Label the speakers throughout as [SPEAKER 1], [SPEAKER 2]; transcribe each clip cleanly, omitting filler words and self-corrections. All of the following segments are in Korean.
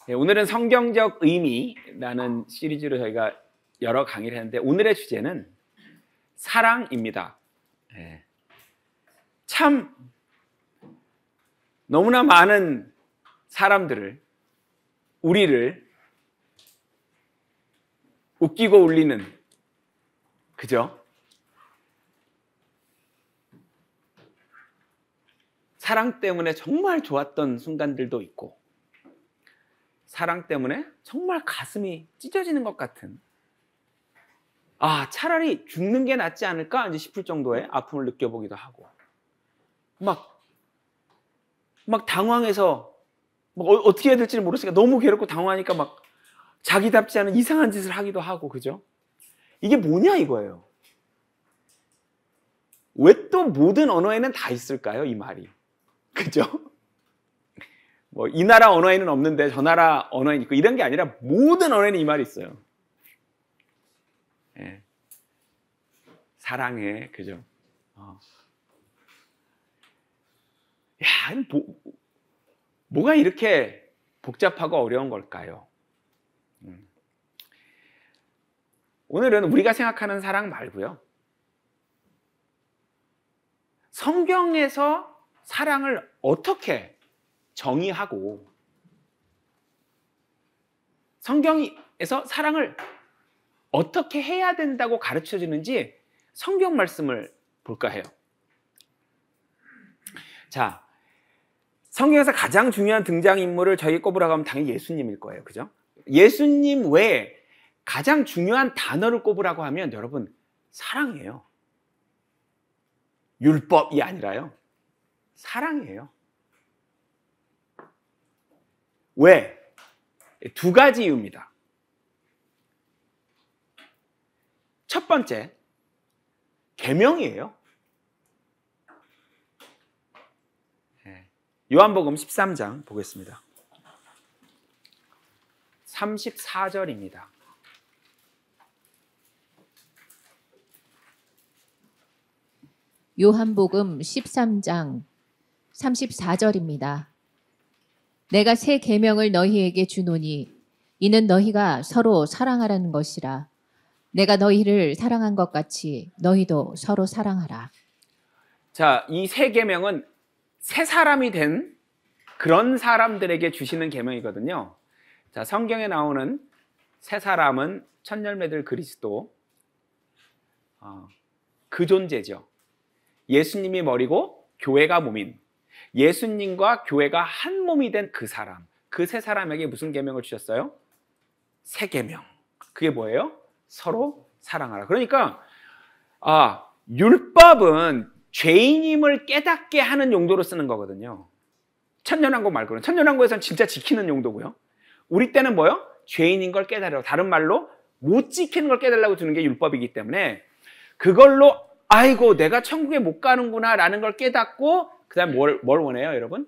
[SPEAKER 1] 네, 오늘은 성경적 의미라는 시리즈로 저희가 여러 강의를 했는데 오늘의 주제는 사랑입니다. 네. 참 너무나 많은 사람들을, 우리를 웃기고 울리는, 그죠? 사랑 때문에 정말 좋았던 순간들도 있고, 사랑 때문에 정말 가슴이 찢어지는 것 같은, 차라리 죽는 게 낫지 않을까 이제 싶을 정도의 아픔을 느껴보기도 하고, 막 당황해서 어떻게 해야 될지 모르니까 너무 괴롭고 당황하니까 막 자기답지 않은 이상한 짓을 하기도 하고, 그죠? 이게 뭐냐 이거예요. 왜 또 모든 언어에는 다 있을까요, 이 말이? 그죠? 이 나라 언어에는 없는데 저 나라 언어에는 있고 이런 게 아니라 모든 언어에는 이 말이 있어요. 예. 사랑해, 그죠? 뭐가 이렇게 복잡하고 어려운 걸까요? 오늘은 우리가 생각하는 사랑 말고요, 성경에서 사랑을 어떻게 정의하고 성경에서 사랑을 어떻게 해야 된다고 가르쳐 주는지 성경 말씀을 볼까 해요. 자, 성경에서 가장 중요한 등장인물을 저희 꼽으라고 하면 당연히 예수님일 거예요. 그죠? 예수님 외에 가장 중요한 단어를 꼽으라고 하면 여러분, 사랑이에요. 율법이 아니라요, 사랑이에요. 왜? 두 가지 이유입니다. 첫 번째, 계명이에요. 요한복음 13장 보겠습니다. 34절입니다.
[SPEAKER 2] 요한복음 13장 34절입니다. 내가 새 계명을 너희에게 주노니 이는 너희가 서로 사랑하라는 것이라. 내가 너희를 사랑한 것 같이 너희도 서로 사랑하라. 자,
[SPEAKER 1] 이 새 계명은 새 사람이 된 그런 사람들에게 주시는 계명이거든요. 자, 성경에 나오는 새 사람은 첫열매들 그리스도, 그 존재죠. 예수님이 머리고 교회가 몸인, 예수님과 교회가 한 몸이 된 그 사람, 그 세 사람에게 무슨 계명을 주셨어요? 새 계명. 그게 뭐예요? 서로 사랑하라. 그러니까 율법은 죄인임을 깨닫게 하는 용도로 쓰는 거거든요. 천년왕국 말고는. 천년왕국에서는 진짜 지키는 용도고요. 우리 때는 뭐요? 죄인인 걸 깨달으라고, 다른 말로 못 지키는 걸 깨달으라고 주는 게 율법이기 때문에 그걸로 아이고 내가 천국에 못 가는구나 라는 걸 깨닫고 그 다음 뭘 원해요, 여러분?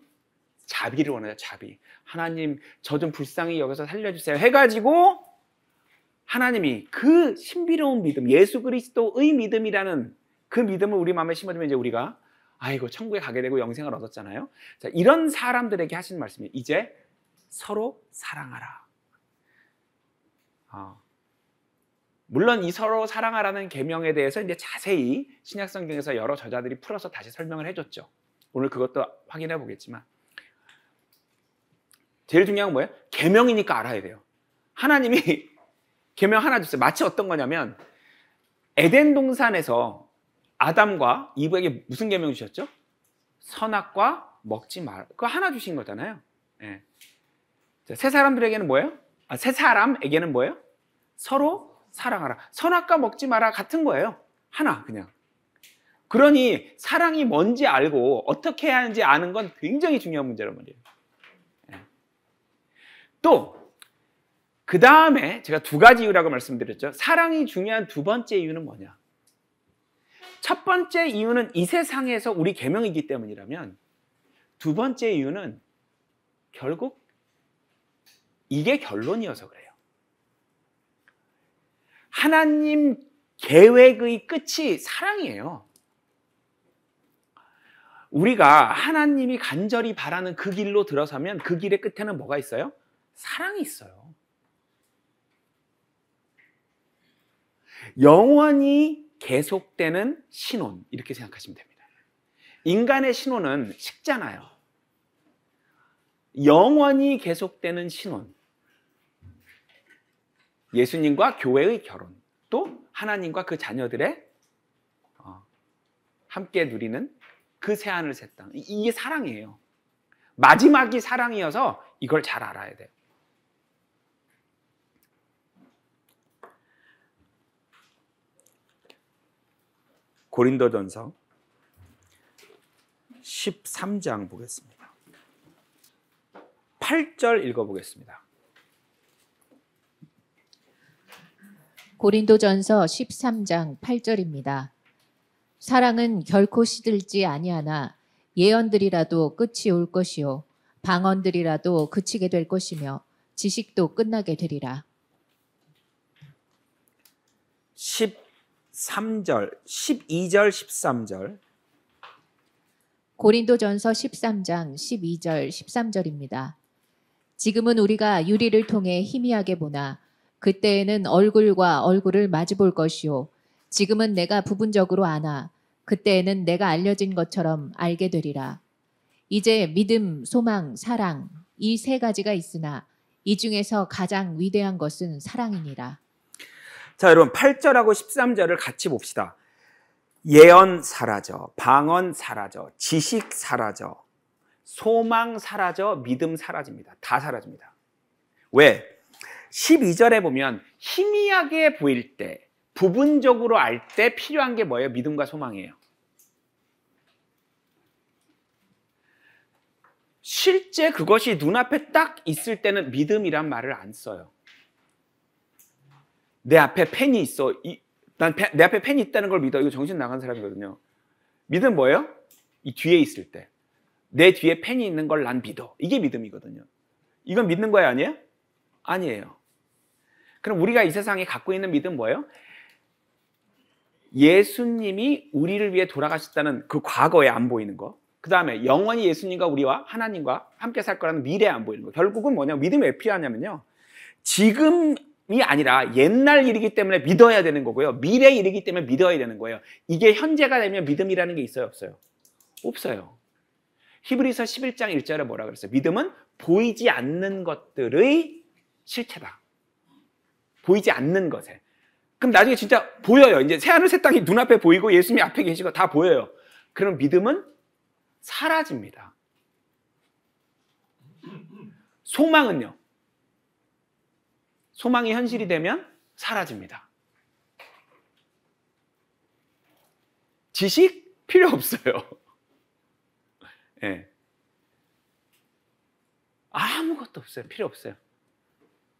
[SPEAKER 1] 자비를 원해요. 자비. 하나님 저 좀 불쌍히 여기서 살려주세요 해가지고 하나님이 그 신비로운 믿음, 예수 그리스도의 믿음이라는 그 믿음을 우리 마음에 심어주면 이제 우리가 아이고 천국에 가게 되고 영생을 얻었잖아요. 자, 이런 사람들에게 하신 말씀이 이제 서로 사랑하라. 물론 이 서로 사랑하라는 계명에 대해서 이제 자세히 신약 성경에서 여러 저자들이 풀어서 다시 설명을 해줬죠. 오늘 그것도 확인해 보겠지만 제일 중요한 건 뭐예요? 계명이니까 알아야 돼요. 하나님이 계명 하나 줬어요. 마치 어떤 거냐면 에덴 동산에서 아담과 이브에게 무슨 계명 주셨죠? 선악과 먹지 마라. 그거 하나 주신 거잖아요. 네. 세 사람들에게는 뭐예요? 세 사람에게는 뭐예요? 서로 사랑하라. 선악과 먹지 마라 같은 거예요. 하나 그냥. 그러니 사랑이 뭔지 알고 어떻게 해야 하는지 아는 건 굉장히 중요한 문제란 말이에요. 또 그 다음에 제가 두 가지 이유라고 말씀드렸죠. 사랑이 중요한 두 번째 이유는 뭐냐? 첫 번째 이유는 이 세상에서 우리 계명이기 때문이라면 두 번째 이유는 결국 이게 결론이어서 그래요. 하나님 계획의 끝이 사랑이에요. 우리가 하나님이 간절히 바라는 그 길로 들어서면 그 길의 끝에는 뭐가 있어요? 사랑이 있어요. 영원히 계속되는 신혼, 이렇게 생각하시면 됩니다. 인간의 신혼은 식잖아요. 영원히 계속되는 신혼, 예수님과 교회의 결혼, 또 하나님과 그 자녀들의 함께 누리는 그 새하늘 새 땅, 이게 사랑이에요. 마지막이 사랑이어서 이걸 잘 알아야 돼요. 고린도전서 13장 보겠습니다. 8절 읽어보겠습니다.
[SPEAKER 2] 고린도전서 13장 8절입니다. 사랑은 결코 시들지 아니하나 예언들이라도 끝이 올 것이요 방언들이라도 그치게 될 것이며 지식도 끝나게 되리라.
[SPEAKER 1] 13절, 12절, 13절.
[SPEAKER 2] 고린도전서 13장 12절 13절입니다. 지금은 우리가 유리를 통해 희미하게 보나 그때에는 얼굴과 얼굴을 마주 볼 것이요 지금은 내가 부분적으로 아나 그때에는 내가 알려진 것처럼 알게 되리라. 이제 믿음, 소망, 사랑 이 세 가지가 있으나 이 중에서 가장 위대한 것은 사랑이니라.
[SPEAKER 1] 자, 여러분 8절하고 13절을 같이 봅시다. 예언 사라져, 방언 사라져, 지식 사라져, 소망 사라져, 믿음 사라집니다. 다 사라집니다. 왜? 12절에 보면 희미하게 보일 때, 부분적으로 알 때 필요한 게 뭐예요? 믿음과 소망이에요. 실제 그것이 눈앞에 딱 있을 때는 믿음이란 말을 안 써요. 내 앞에 펜이 있어. 내 앞에 펜이 있다는 걸 믿어. 이거 정신 나간 사람이거든요. 믿음 뭐예요? 이 뒤에 있을 때. 내 뒤에 펜이 있는 걸 난 믿어. 이게 믿음이거든요. 이건 믿는 거예요, 아니에요? 아니에요. 그럼 우리가 이 세상에 갖고 있는 믿음 뭐예요? 예수님이 우리를 위해 돌아가셨다는 그 과거에 안 보이는 거. 그 다음에 영원히 예수님과 우리와 하나님과 함께 살 거라는 미래에 안 보이는 거. 결국은 뭐냐? 믿음이 왜 필요하냐면요. 지금이 아니라 옛날 일이기 때문에 믿어야 되는 거고요. 미래 일이기 때문에 믿어야 되는 거예요. 이게 현재가 되면 믿음이라는 게 있어요, 없어요? 없어요. 히브리서 11장 1절에 뭐라 그랬어요? 믿음은 보이지 않는 것들의 실체다. 보이지 않는 것에. 그럼 나중에 진짜 보여요. 이제 새하늘 새 땅이 눈앞에 보이고 예수님이 앞에 계시고 다 보여요. 그럼 믿음은 사라집니다. 소망은요? 소망이 현실이 되면 사라집니다. 지식 필요 없어요. 네. 아무것도 없어요. 필요 없어요.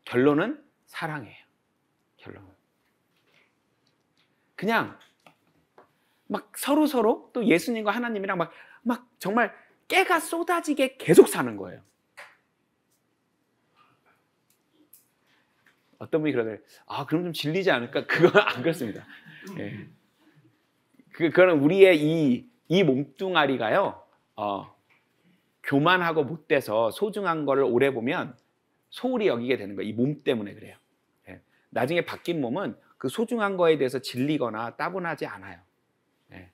[SPEAKER 1] 결론은 사랑이에요. 결론은. 그냥 막 서로 또 예수님과 하나님이랑 막 정말 깨가 쏟아지게 계속 사는 거예요. 어떤 분이 그러더래요. 아, 그럼 좀 질리지 않을까? 그건 안 그렇습니다. 예. 그거는 우리의 이 몸뚱아리가요, 교만하고 못돼서 소중한 거를 오래 보면 소홀히 여기게 되는 거예요. 이 몸 때문에 그래요. 예. 나중에 바뀐 몸은 그 소중한 거에 대해서 질리거나 따분하지 않아요. 예.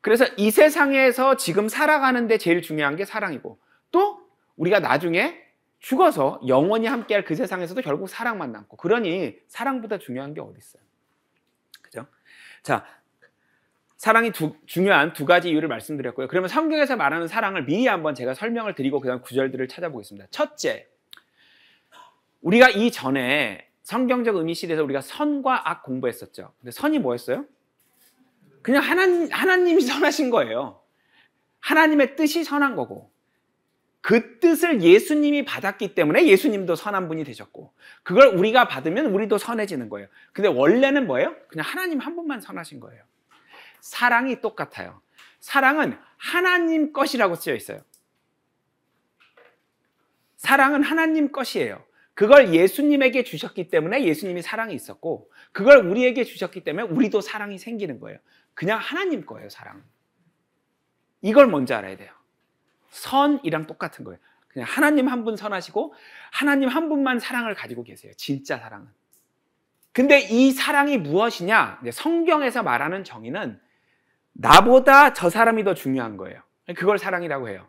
[SPEAKER 1] 그래서 이 세상에서 지금 살아가는데 제일 중요한 게 사랑이고, 또 우리가 나중에 죽어서 영원히 함께할 그 세상에서도 결국 사랑만 남고, 그러니 사랑보다 중요한 게 어디 있어요? 그죠? 자, 사랑이 중요한 두 가지 이유를 말씀드렸고요. 그러면 성경에서 말하는 사랑을 미리 한번 제가 설명을 드리고 그 다음 구절들을 찾아보겠습니다. 첫째, 우리가 이전에 성경적 의미 시대에서 우리가 선과 악 공부했었죠. 근데 선이 뭐였어요? 그냥 하나님이 선하신 거예요. 하나님의 뜻이 선한 거고, 그 뜻을 예수님이 받았기 때문에 예수님도 선한 분이 되셨고, 그걸 우리가 받으면 우리도 선해지는 거예요. 근데 원래는 뭐예요? 그냥 하나님 한 분만 선하신 거예요. 사랑이 똑같아요. 사랑은 하나님 것이라고 쓰여 있어요. 사랑은 하나님 것이에요. 그걸 예수님에게 주셨기 때문에 예수님이 사랑이 있었고, 그걸 우리에게 주셨기 때문에 우리도 사랑이 생기는 거예요. 그냥 하나님 거예요, 사랑은. 이걸 먼저 알아야 돼요. 선이랑 똑같은 거예요. 그냥 하나님 한 분 선하시고 하나님 한 분만 사랑을 가지고 계세요. 진짜 사랑은. 근데 이 사랑이 무엇이냐? 성경에서 말하는 정의는 나보다 저 사람이 더 중요한 거예요. 그걸 사랑이라고 해요.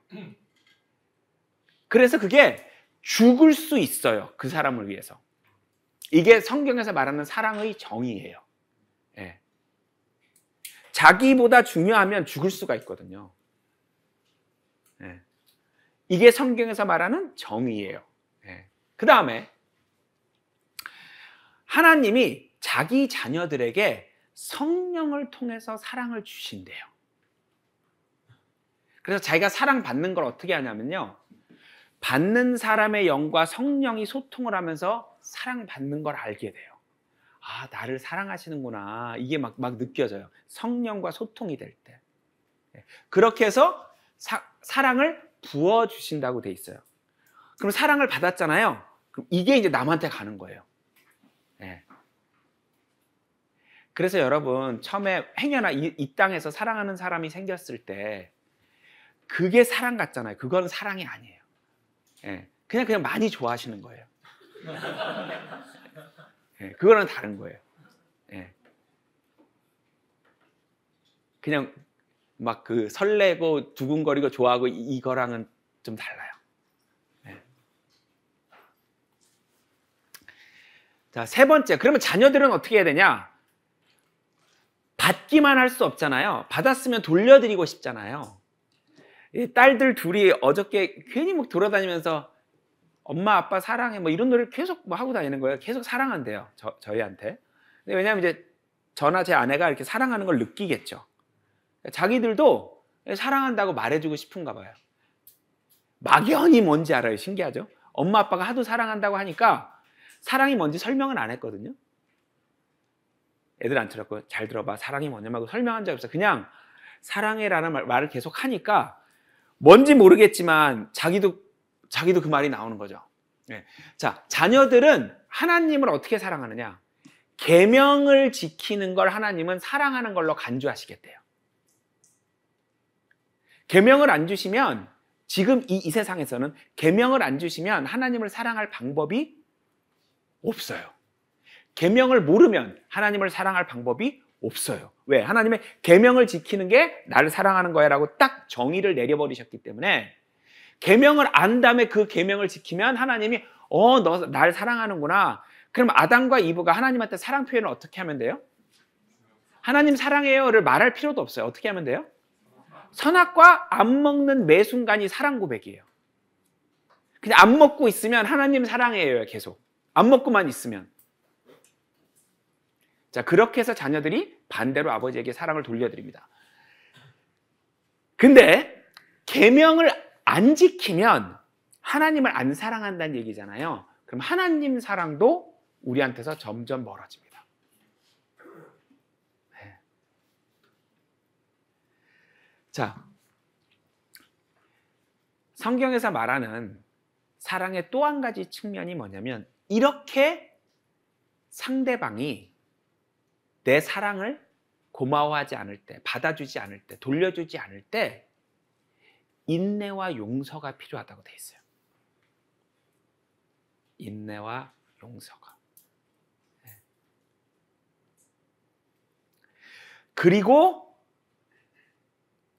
[SPEAKER 1] 그래서 그게 죽을 수 있어요. 그 사람을 위해서. 이게 성경에서 말하는 사랑의 정의예요. 예. 자기보다 중요하면 죽을 수가 있거든요. 예. 이게 성경에서 말하는 정의예요. 예. 그 다음에 하나님이 자기 자녀들에게 성령을 통해서 사랑을 주신대요. 그래서 자기가 사랑받는 걸 어떻게 하냐면요. 받는 사람의 영과 성령이 소통을 하면서 사랑받는 걸 알게 돼요. 아, 나를 사랑하시는구나. 이게 막 느껴져요. 성령과 소통이 될 때. 그렇게 해서 사랑을 부어주신다고 돼 있어요. 그럼 사랑을 받았잖아요. 그럼 이게 이제 남한테 가는 거예요. 네. 그래서 여러분 처음에 행여나 이 땅에서 사랑하는 사람이 생겼을 때 그게 사랑 같잖아요. 그건 사랑이 아니에요. 네. 그냥 많이 좋아하시는 거예요. 네. 그거는 다른 거예요. 네. 그냥 막 그 설레고 두근거리고 좋아하고 이거랑은 좀 달라요. 네. 자, 세 번째. 그러면 자녀들은 어떻게 해야 되냐? 받기만 할 수 없잖아요. 받았으면 돌려드리고 싶잖아요. 이 딸들 둘이 어저께 괜히 막 돌아다니면서 엄마 아빠 사랑해 뭐 이런 노래를 계속 뭐 하고 다니는 거예요. 계속 사랑한대요. 저희한테. 근데 왜냐하면 이제 저나 제 아내가 이렇게 사랑하는 걸 느끼겠죠. 자기들도 사랑한다고 말해주고 싶은가 봐요. 막연히 뭔지 알아요. 신기하죠? 엄마 아빠가 하도 사랑한다고 하니까 사랑이 뭔지 설명은 안 했거든요. 애들 안 들었고 잘 들어봐. 사랑이 뭐냐고 설명한 적 없어. 그냥 사랑해라는 말을 계속 하니까 뭔지 모르겠지만 자기도 그 말이 나오는 거죠. 네. 자, 자녀들은 하나님을 어떻게 사랑하느냐? 계명을 지키는 걸 하나님은 사랑하는 걸로 간주하시겠대요. 계명을 안 주시면 지금 이 세상에서는 계명을 안 주시면 하나님을 사랑할 방법이 없어요. 계명을 모르면 하나님을 사랑할 방법이 없어요. 왜? 하나님의 계명을 지키는 게 나를 사랑하는 거야 라고 딱 정의를 내려버리셨기 때문에 계명을 안 다음에 그 계명을 지키면 하나님이 너 날 사랑하는구나. 그럼 아담과 이브가 하나님한테 사랑 표현을 어떻게 하면 돼요? 하나님 사랑해요를 말할 필요도 없어요. 어떻게 하면 돼요? 선악과 안 먹는 매 순간이 사랑 고백이에요. 그냥 안 먹고 있으면 하나님 사랑해요. 계속. 안 먹고만 있으면. 자, 그렇게 해서 자녀들이 반대로 아버지에게 사랑을 돌려드립니다. 근데 계명을 안 지키면 하나님을 안 사랑한다는 얘기잖아요. 그럼 하나님 사랑도 우리한테서 점점 멀어집니다. 네. 자, 성경에서 말하는 사랑의 또 한 가지 측면이 뭐냐면 이렇게 상대방이 내 사랑을 고마워하지 않을 때, 받아주지 않을 때, 돌려주지 않을 때 인내와 용서가 필요하다고 돼 있어요. 인내와 용서가. 그리고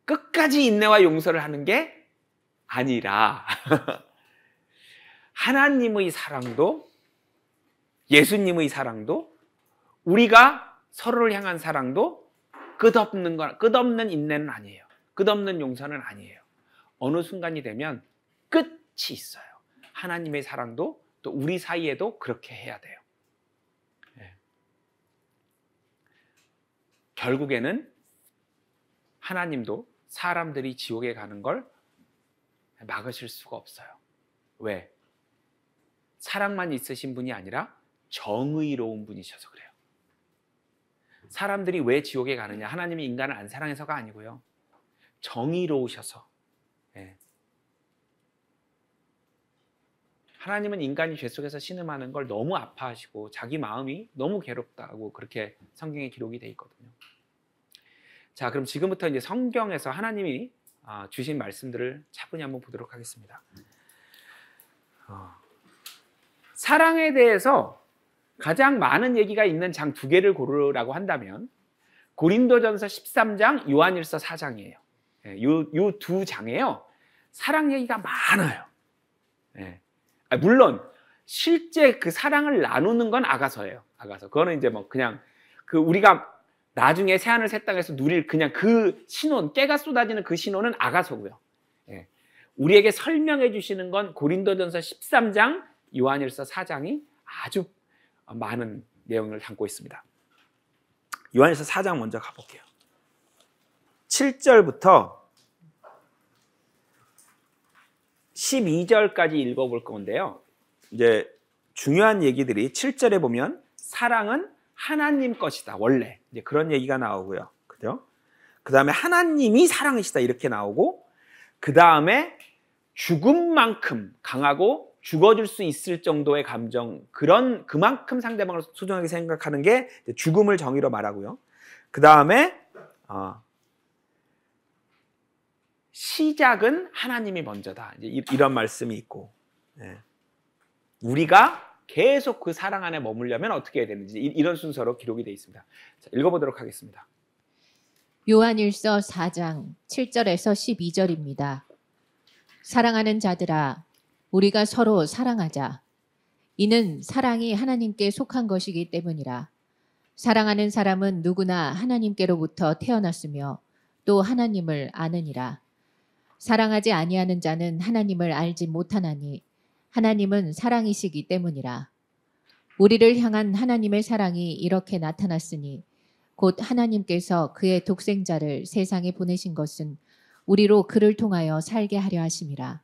[SPEAKER 1] 끝까지 인내와 용서를 하는 게 아니라 하나님의 사랑도 예수님의 사랑도 우리가 서로를 향한 사랑도 끝없는 인내는 아니에요. 끝없는 용서는 아니에요. 어느 순간이 되면 끝이 있어요. 하나님의 사랑도 또 우리 사이에도 그렇게 해야 돼요. 네. 결국에는 하나님도 사람들이 지옥에 가는 걸 막으실 수가 없어요. 왜? 사랑만 있으신 분이 아니라 정의로운 분이셔서 그래요. 사람들이 왜 지옥에 가느냐? 하나님이 인간을 안 사랑해서가 아니고요. 정의로우셔서. 네. 하나님은 인간이 죄 속에서 신음하는 걸 너무 아파하시고 자기 마음이 너무 괴롭다고 그렇게 성경에 기록이 돼 있거든요. 자, 그럼 지금부터 이제 성경에서 하나님이 주신 말씀들을 차분히 한번 보도록 하겠습니다. 사랑에 대해서 가장 많은 얘기가 있는 장 두 개를 고르라고 한다면 고린도전서 13장, 요한일서 4장이에요. 요 두 장에요. 사랑 얘기가 많아요. 물론 실제 그 사랑을 나누는 건 아가서예요. 아가서. 그거는 이제 뭐 그냥 그 우리가 나중에 새하늘 새 땅에서 누릴 그냥 그 신혼, 깨가 쏟아지는 그 신혼은 아가서고요. 우리에게 설명해 주시는 건 고린도전서 13장, 요한일서 4장이 아주 많은 내용을 담고 있습니다. 요한일서 4장 먼저 가볼게요. 7절부터 12절까지 읽어볼 건데요. 이제 중요한 얘기들이 7절에 보면 사랑은 하나님 것이다. 원래 이제 그런 얘기가 나오고요. 그죠? 그 다음에 하나님이 사랑이시다 이렇게 나오고, 그 다음에 죽음만큼 강하고 죽어줄 수 있을 정도의 감정, 그만큼 상대방을 소중하게 생각하는 게 죽음을 정의로 말하고요. 그 다음에 시작은 하나님이 먼저다. 이제 이런 말씀이 있고, 우리가 계속 그 사랑 안에 머물려면 어떻게 해야 되는지 이런 순서로 기록이 되어 있습니다. 자, 읽어보도록 하겠습니다.
[SPEAKER 2] 요한일서 4장 7절에서 12절입니다. 사랑하는 자들아, 우리가 서로 사랑하자. 이는 사랑이 하나님께 속한 것이기 때문이라. 사랑하는 사람은 누구나 하나님께로부터 태어났으며 또 하나님을 아느니라. 사랑하지 아니하는 자는 하나님을 알지 못하나니 하나님은 사랑이시기 때문이라. 우리를 향한 하나님의 사랑이 이렇게 나타났으니 곧 하나님께서 그의 독생자를 세상에 보내신 것은 우리로 그를 통하여 살게 하려 하심이라.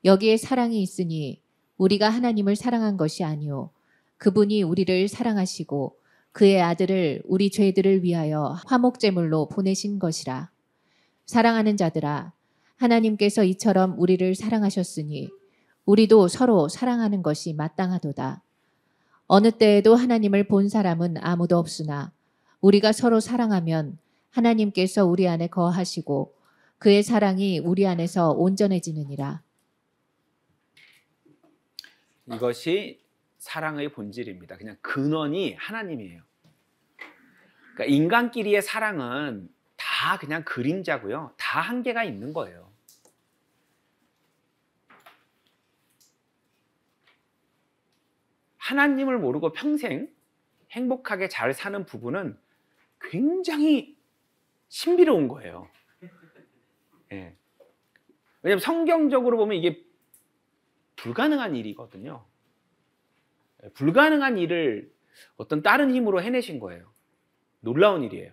[SPEAKER 2] 여기에 사랑이 있으니 우리가 하나님을 사랑한 것이 아니요 그분이 우리를 사랑하시고 그의 아들을 우리 죄들을 위하여 화목제물로 보내신 것이라. 사랑하는 자들아, 하나님께서 이처럼 우리를 사랑하셨으니 우리도 서로 사랑하는 것이 마땅하도다. 어느 때에도 하나님을 본 사람은 아무도 없으나 우리가 서로 사랑하면 하나님께서 우리 안에 거하시고 그의 사랑이 우리 안에서 온전해지느니라.
[SPEAKER 1] 이것이 사랑의 본질입니다. 그냥 근원이 하나님이에요. 그러니까 인간끼리의 사랑은 다 그냥 그림자고요. 다 한계가 있는 거예요. 하나님을 모르고 평생 행복하게 잘 사는 부부는 굉장히 신비로운 거예요. 왜냐하면 성경적으로 보면 이게 불가능한 일이거든요. 불가능한 일을 어떤 다른 힘으로 해내신 거예요. 놀라운 일이에요.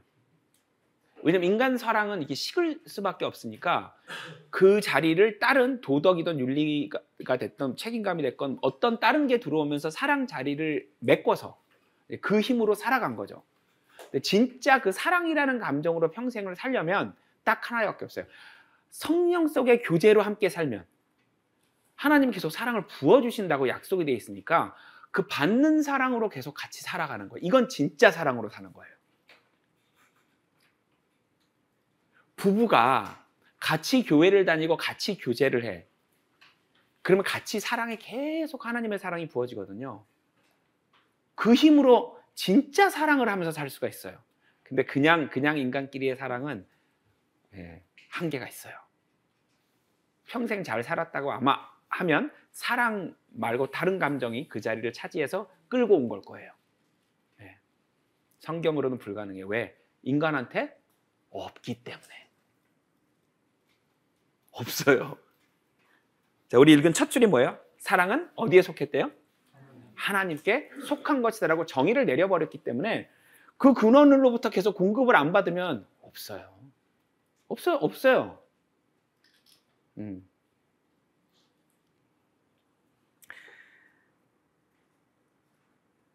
[SPEAKER 1] 왜냐하면 인간 사랑은 이게 식을 수밖에 없으니까 그 자리를 다른 도덕이든 윤리가 됐든 책임감이 됐건 어떤 다른 게 들어오면서 사랑 자리를 메꿔서 그 힘으로 살아간 거죠. 근데 진짜 그 사랑이라는 감정으로 평생을 살려면 딱 하나밖에 없어요. 성령 속의 교제로 함께 살면 하나님 계속 사랑을 부어주신다고 약속이 되어 있으니까 그 받는 사랑으로 계속 같이 살아가는 거예요. 이건 진짜 사랑으로 사는 거예요. 부부가 같이 교회를 다니고 같이 교제를 해. 그러면 같이 사랑에 계속 하나님의 사랑이 부어지거든요. 그 힘으로 진짜 사랑을 하면서 살 수가 있어요. 근데 그냥 인간끼리의 사랑은 한계가 있어요. 평생 잘 살았다고 아마 하면 사랑 말고 다른 감정이 그 자리를 차지해서 끌고 온 걸 거예요. 성경으로는 불가능해요. 왜? 인간한테 없기 때문에. 없어요. 자, 우리 읽은 첫 줄이 뭐예요? 사랑은 어디에 속했대요? 하나님께 속한 것이다라고 정의를 내려버렸기 때문에 그 근원으로부터 계속 공급을 안 받으면 없어요. 없어요.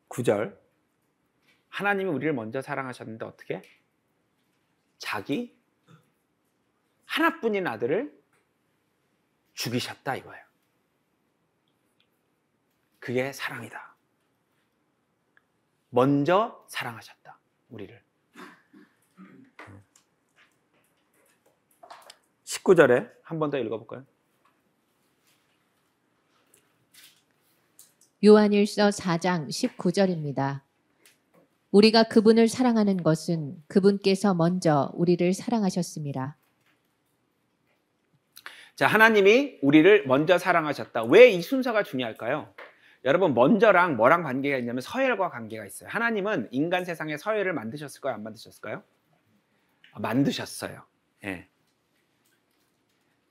[SPEAKER 1] 9절. 하나님이 우리를 먼저 사랑하셨는데 어떻게? 자기 하나뿐인 아들을 죽이셨다 이거예요. 그게 사랑이다. 먼저 사랑하셨다, 우리를. 19절에 한 번 더 읽어볼까요?
[SPEAKER 2] 요한일서 4장 19절입니다. 우리가 그분을 사랑하는 것은 그분께서 먼저 우리를 사랑하셨습니다.
[SPEAKER 1] 자, 하나님이 우리를 먼저 사랑하셨다. 왜 이 순서가 중요할까요? 여러분, 먼저랑 뭐랑 관계가 있냐면 서열과 관계가 있어요. 하나님은 인간 세상에 서열을 만드셨을까요? 안 만드셨을까요? 만드셨어요. 예.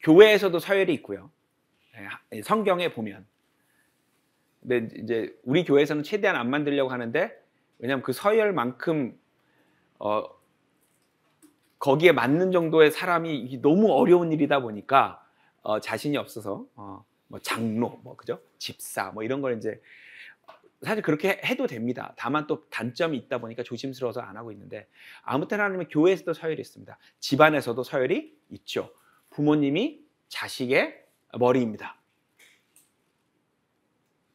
[SPEAKER 1] 교회에서도 서열이 있고요. 예, 성경에 보면. 근데 이제 우리 교회에서는 최대한 안 만들려고 하는데, 왜냐하면 그 서열만큼 거기에 맞는 정도의 사람이 너무 어려운 일이다 보니까 자신이 없어서 뭐 장로, 뭐 그죠? 집사, 뭐 이런 걸 이제 사실 그렇게 해도 됩니다. 다만 또 단점이 있다 보니까 조심스러워서 안 하고 있는데, 아무튼 하나님은 교회에서도 서열이 있습니다. 집안에서도 서열이 있죠. 부모님이 자식의 머리입니다.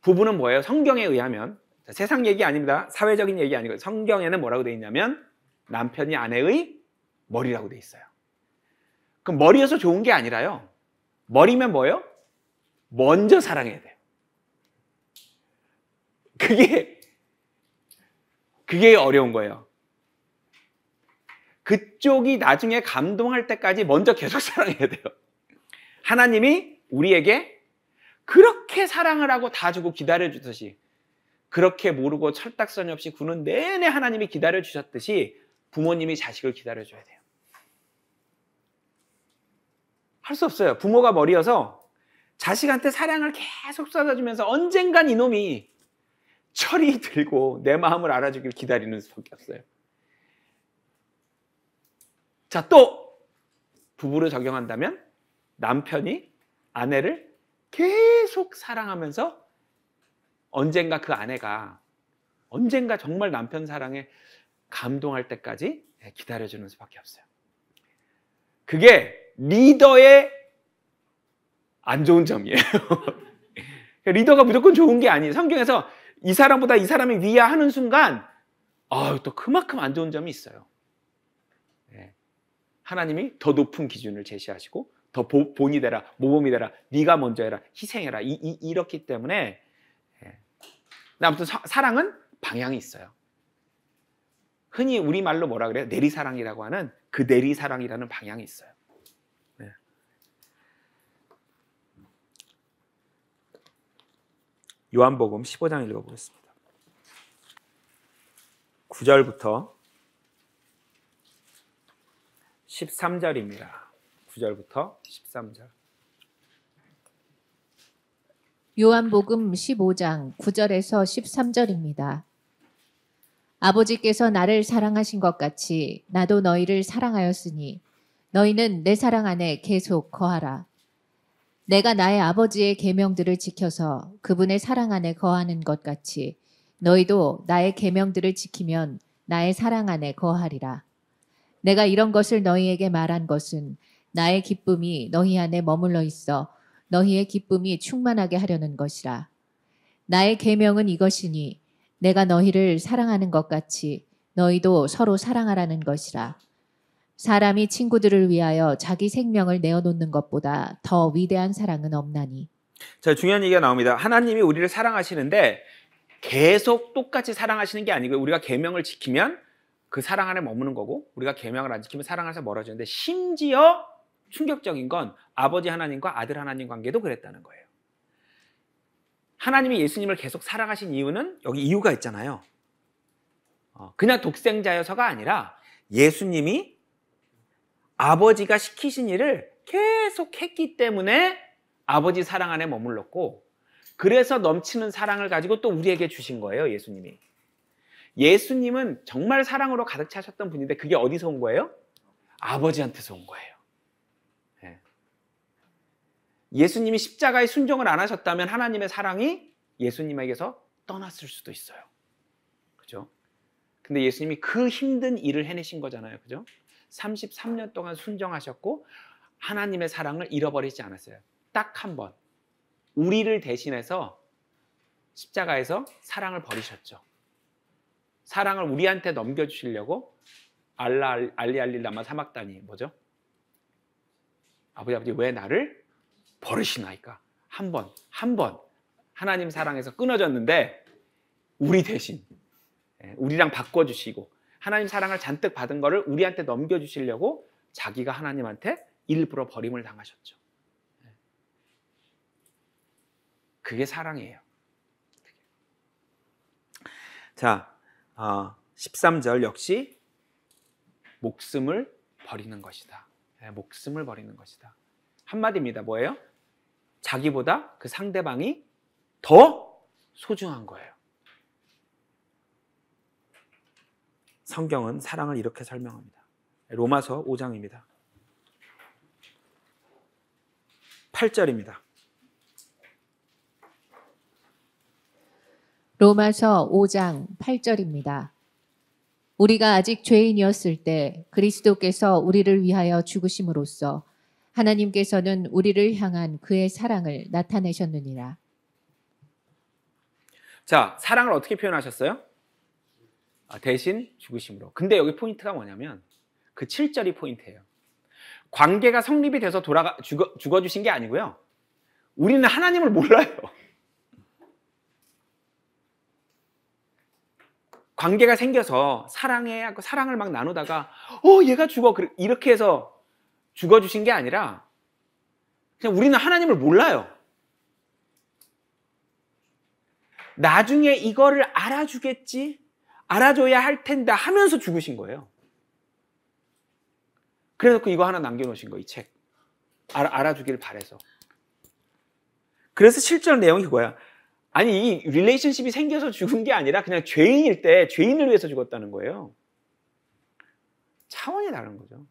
[SPEAKER 1] 부부는 뭐예요? 성경에 의하면, 세상 얘기 아닙니다. 사회적인 얘기 아니고 성경에는 뭐라고 되어 있냐면 남편이 아내의 머리라고 되어 있어요. 그럼 머리여서 좋은 게 아니라요. 머리면 뭐예요? 먼저 사랑해야 돼요. 그게 어려운 거예요. 그쪽이 나중에 감동할 때까지 먼저 계속 사랑해야 돼요. 하나님이 우리에게 그렇게 사랑을 하고 다 주고 기다려주듯이, 그렇게 모르고 철딱서니 없이 구는 내내 하나님이 기다려주셨듯이 부모님이 자식을 기다려줘야 돼요. 할 수 없어요. 부모가 머리여서 자식한테 사랑을 계속 쏟아주면서 언젠간 이놈이 철이 들고 내 마음을 알아주길 기다리는 수밖에 없어요. 자, 또 부부를 적용한다면 남편이 아내를 계속 사랑하면서 언젠가 그 아내가 언젠가 정말 남편 사랑에 감동할 때까지 기다려주는 수밖에 없어요. 그게 리더의 안 좋은 점이에요. 리더가 무조건 좋은 게 아니에요. 성경에서 이 사람보다 이 사람이 위야 하는 순간 또 그만큼 안 좋은 점이 있어요. 하나님이 더 높은 기준을 제시하시고 더 본이 되라, 모범이 되라, 네가 먼저 해라, 희생해라, 이렇기 때문에. 아무튼 사랑은 방향이 있어요. 흔히 우리말로 뭐라 그래요? 내리사랑이라고 하는 그 내리사랑이라는 방향이 있어요. 요한복음 15장 읽어보겠습니다. 9절부터 13절입니다. 9절부터 13절.
[SPEAKER 2] 요한복음 15장 9절에서 13절입니다. 아버지께서 나를 사랑하신 것 같이 나도 너희를 사랑하였으니 너희는 내 사랑 안에 계속 거하라. 내가 나의 아버지의 계명들을 지켜서 그분의 사랑 안에 거하는 것 같이 너희도 나의 계명들을 지키면 나의 사랑 안에 거하리라. 내가 이런 것을 너희에게 말한 것은 나의 기쁨이 너희 안에 머물러 있어 너희의 기쁨이 충만하게 하려는 것이라. 나의 계명은 이것이니 내가 너희를 사랑하는 것 같이 너희도 서로 사랑하라는 것이라. 사람이 친구들을 위하여 자기 생명을 내어놓는 것보다 더 위대한 사랑은 없나니.
[SPEAKER 1] 자, 중요한 얘기가 나옵니다. 하나님이 우리를 사랑하시는데 계속 똑같이 사랑하시는 게 아니고, 우리가 계명을 지키면 그 사랑 안에 머무는 거고, 우리가 계명을 안 지키면 사랑에서 멀어지는데, 심지어 충격적인 건 아버지 하나님과 아들 하나님 관계도 그랬다는 거예요. 하나님이 예수님을 계속 사랑하신 이유는 여기 이유가 있잖아요. 그냥 독생자여서가 아니라 예수님이 아버지가 시키신 일을 계속 했기 때문에 아버지 사랑 안에 머물렀고, 그래서 넘치는 사랑을 가지고 또 우리에게 주신 거예요. 예수님이. 예수님은 정말 사랑으로 가득 차셨던 분인데 그게 어디서 온 거예요? 아버지한테서 온 거예요. 예수님이 십자가에 순종을 안 하셨다면 하나님의 사랑이 예수님에게서 떠났을 수도 있어요. 그죠? 근데 예수님이 그 힘든 일을 해내신 거잖아요. 그죠? 33년 동안 순종하셨고 하나님의 사랑을 잃어버리지 않았어요. 딱 한 번. 우리를 대신해서 십자가에서 사랑을 버리셨죠. 사랑을 우리한테 넘겨주시려고 알리 라마 사막다니, 뭐죠? 아버지 왜 나를 버리시나이까? 한 번 하나님 사랑에서 끊어졌는데 우리 대신 우리랑 바꿔주시고 하나님 사랑을 잔뜩 받은 거를 우리한테 넘겨주시려고 자기가 하나님한테 일부러 버림을 당하셨죠. 그게 사랑이에요. 자, 13절 역시 목숨을 버리는 것이다. 목숨을 버리는 것이다. 한마디입니다. 뭐예요? 자기보다 그 상대방이 더 소중한 거예요. 성경은 사랑을 이렇게 설명합니다. 로마서 5장입니다. 8절입니다.
[SPEAKER 2] 로마서 5장 8절입니다. 우리가 아직 죄인이었을 때 그리스도께서 우리를 위하여 죽으심으로써 하나님께서는 우리를 향한 그의 사랑을 나타내셨느니라. 자, 사랑을 어떻게 표현하셨어요? 대신 죽으심으로. 근데 여기 포인트가 뭐냐면 그 7절이 포인트예요. 관계가 성립이 돼서 죽어주신 게 아니고요. 우리는 하나님을 몰라요. 관계가 생겨서 사랑을 막 나누다가 얘가 죽어 이렇게 해서 죽어주신 게 아니라 그냥 우리는 하나님을 몰라요. 나중에 이거를 알아주겠지, 알아줘야 할 텐데 하면서 죽으신 거예요. 그래서 이거 하나 남겨놓으신 거, 이 책. 알아주길 바래서. 그래서 실전 내용이 그거야. 아니, 이 릴레이션십이 생겨서 죽은 게 아니라 그냥 죄인일 때 죄인을 위해서 죽었다는 거예요. 차원이 다른 거죠.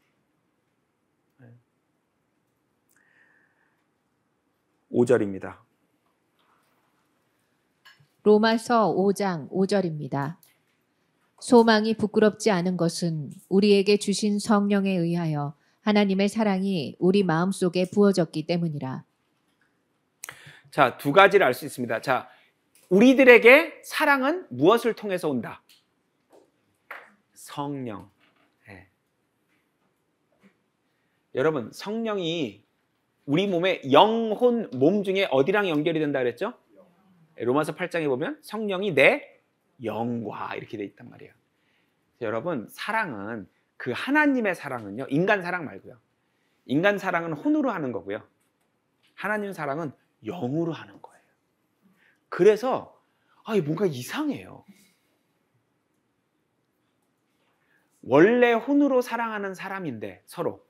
[SPEAKER 2] 5절입니다. 로마서 5장 5절입니다. 소망이 부끄럽지 않은 것은 우리에게 주신 성령에 의하여 하나님의 사랑이 우리 마음속에 부어졌기 때문이라.
[SPEAKER 1] 자, 두 가지를 알 수 있습니다. 자, 우리들에게 사랑은 무엇을 통해서 온다? 성령. 네. 여러분, 성령이 우리 몸의 영혼, 몸 중에 어디랑 연결이 된다 그랬죠? 로마서 8장에 보면 성령이 내 영과 이렇게 돼 있단 말이에요. 여러분, 사랑은 그 하나님의 사랑은요, 인간 사랑 말고요. 인간 사랑은 혼으로 하는 거고요. 하나님 사랑은 영으로 하는 거예요. 그래서 뭔가 이상해요. 원래 혼으로 사랑하는 사람인데 서로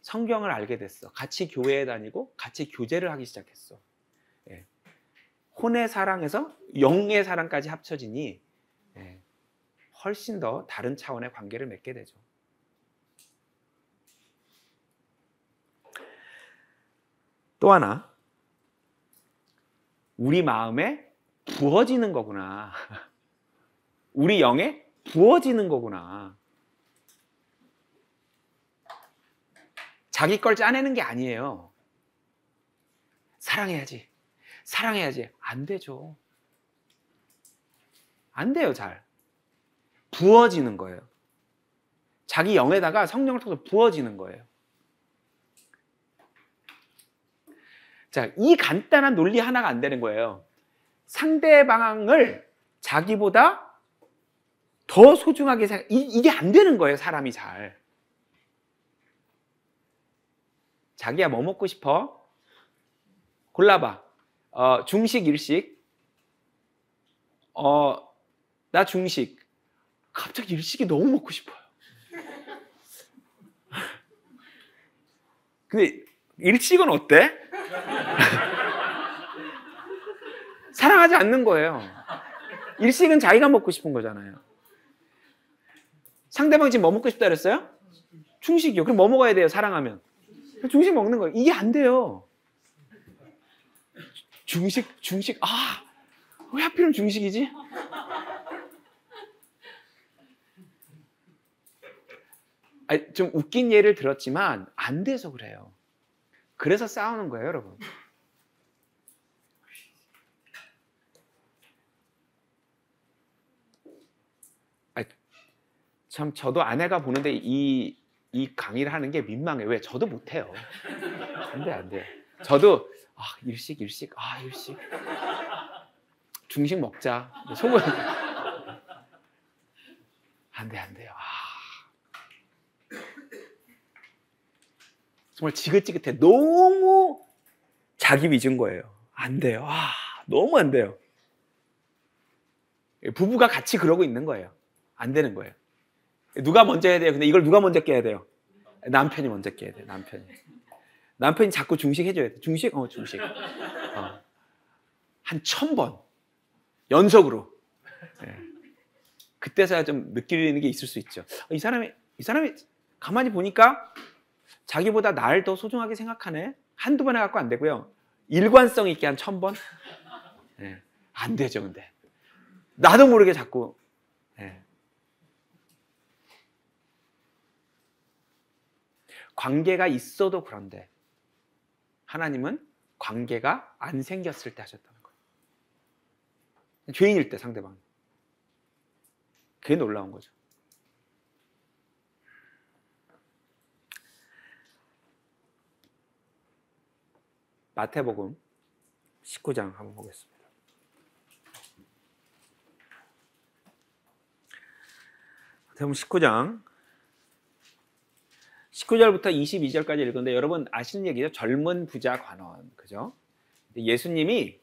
[SPEAKER 1] 성경을 알게 됐어. 같이 교회에 다니고 같이 교제를 하기 시작했어. 예. 혼의 사랑에서 영의 사랑까지 합쳐지니 훨씬 더 다른 차원의 관계를 맺게 되죠. 또 하나, 우리 마음에 부어지는 거구나. 우리 영에 부어지는 거구나. 자기 걸 짜내는 게 아니에요. 사랑해야지. 안 되죠. 안 돼요, 잘. 부어지는 거예요. 자기 영에다가 성령을 통해서 부어지는 거예요. 자, 이 간단한 논리 하나가 안 되는 거예요. 상대방을 자기보다 더 소중하게 이게 안 되는 거예요, 사람이 잘. 자기야, 뭐 먹고 싶어? 골라봐. 중식, 일식? 나 중식. 갑자기 일식이 너무 먹고 싶어요. 근데 일식은 어때? 사랑하지 않는 거예요. 일식은 자기가 먹고 싶은 거잖아요. 상대방이 지금 뭐 먹고 싶다 그랬어요? 중식이요. 그럼 뭐 먹어야 돼요, 사랑하면? 중식 먹는 거예요. 이게 안 돼요. 중식, 왜 하필이면 중식이지? 좀 웃긴 예를 들었지만 안 돼서 그래요. 그래서 싸우는 거예요, 여러분. 참, 저도 아내가 보는데 이 이 강의를 하는 게 민망해. 왜? 저도 못해요. 안 돼. 저도 일식. 일식. 중식 먹자. 속은 안 돼요. 정말 지긋지긋해. 너무 자기 위주인 거예요. 안 돼요. 너무 안 돼요. 부부가 같이 그러고 있는 거예요. 안 되는 거예요. 누가 먼저 해야 돼요? 근데 이걸 누가 먼저 깨야 돼요? 남편이 먼저 깨야 돼요. 남편이 자꾸 중식 해줘야 돼요. 중식? 중식. 한 1000번 연속으로. 그때서야 좀 느끼는 게 있을 수 있죠. 이 사람이 가만히 보니까 자기보다 나를 더 소중하게 생각하네. 한두 번 해갖고 안 되고요. 일관성 있게 한 1000번? 안 되죠, 근데. 나도 모르게 자꾸. 관계가 있어도 그런데 하나님은 관계가 안 생겼을 때 하셨다는 거예요. 죄인일 때 상대방. 그게 놀라운 거죠. 마태복음 19장 한번 보겠습니다. 마태복음 19장 19절부터 22절까지 읽었는데 여러분 아시는 얘기죠? 젊은 부자 관원. 그죠? 예수님이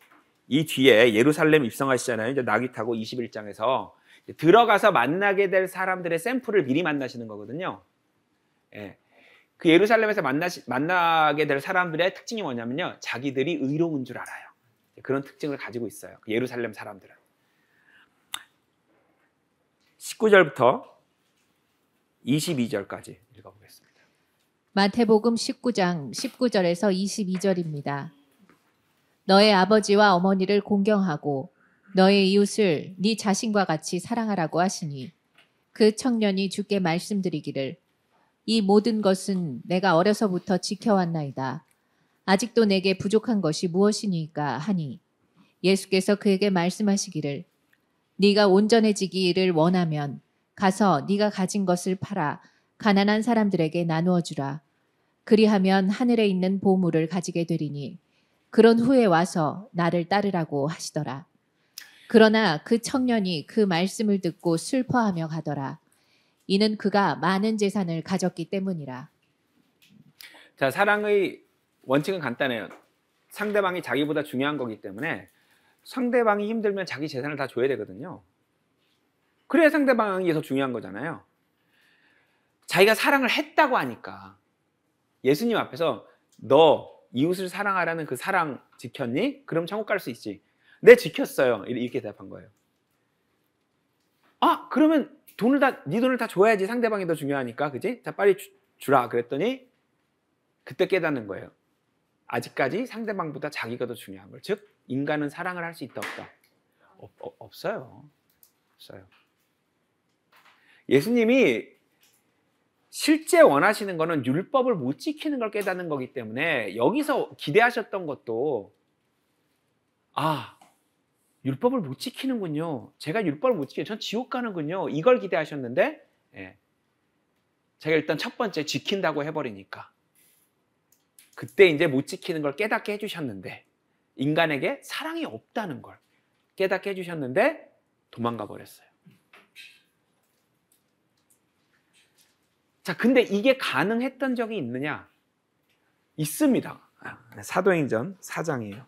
[SPEAKER 1] 이 뒤에 예루살렘 입성하시잖아요. 이제 나귀 타고 21장에서 들어가서 만나게 될 사람들의 샘플을 미리 만나시는 거거든요. 그 예루살렘에서 만나게 될 사람들의 특징이 뭐냐면요. 자기들이 의로운 줄 알아요. 그런 특징을 가지고 있어요. 그 예루살렘 사람들은. 19절부터 22절까지 읽어보겠습니다.
[SPEAKER 2] 마태복음 19장 19절에서 22절입니다. 너의 아버지와 어머니를 공경하고 너의 이웃을 네 자신과 같이 사랑하라고 하시니 그 청년이 주께 말씀드리기를 이 모든 것은 내가 어려서부터 지켜왔나이다. 아직도 내게 부족한 것이 무엇이니까 하니 예수께서 그에게 말씀하시기를 네가 온전해지기를 원하면 가서 네가 가진 것을 팔아 가난한 사람들에게 나누어 주라. 그리하면 하늘에 있는 보물을 가지게 되리니 그런 후에 와서 나를 따르라고 하시더라. 그러나 그 청년이 그 말씀을 듣고 슬퍼하며 가더라. 이는 그가 많은 재산을 가졌기 때문이라.
[SPEAKER 1] 자, 사랑의 원칙은 간단해요. 상대방이 자기보다 중요한 거기 때문에 상대방이 힘들면 자기 재산을 다 줘야 되거든요. 그래야 상대방이 더 중요한 거잖아요. 자기가 사랑을 했다고 하니까 예수님 앞에서 너 이웃을 사랑하라는 그 사랑 지켰니? 그럼 천국 갈 수 있지. 네, 지켰어요. 이렇게 대답한 거예요. 그러면 네 돈을 다 줘야지. 상대방이 더 중요하니까. 그지? 자, 빨리 주라. 그랬더니 그때 깨닫는 거예요. 아직까지 상대방보다 자기가 더 중요한 걸. 즉, 인간은 사랑을 할 수 있다, 없다? 없어요. 예수님이 실제 원하시는 거는 율법을 못 지키는 걸 깨닫는 거기 때문에 여기서 기대하셨던 것도 율법을 못 지키는군요. 제가 율법을 못 지키면 전 지옥 가는군요. 이걸 기대하셨는데 제가 일단 첫 번째 지킨다고 해버리니까 그때 이제 못 지키는 걸 깨닫게 해주셨는데 인간에게 사랑이 없다는 걸 깨닫게 해주셨는데 도망가 버렸어요. 자, 근데 이게 가능했던 적이 있느냐? 있습니다. 사도행전 4장이에요.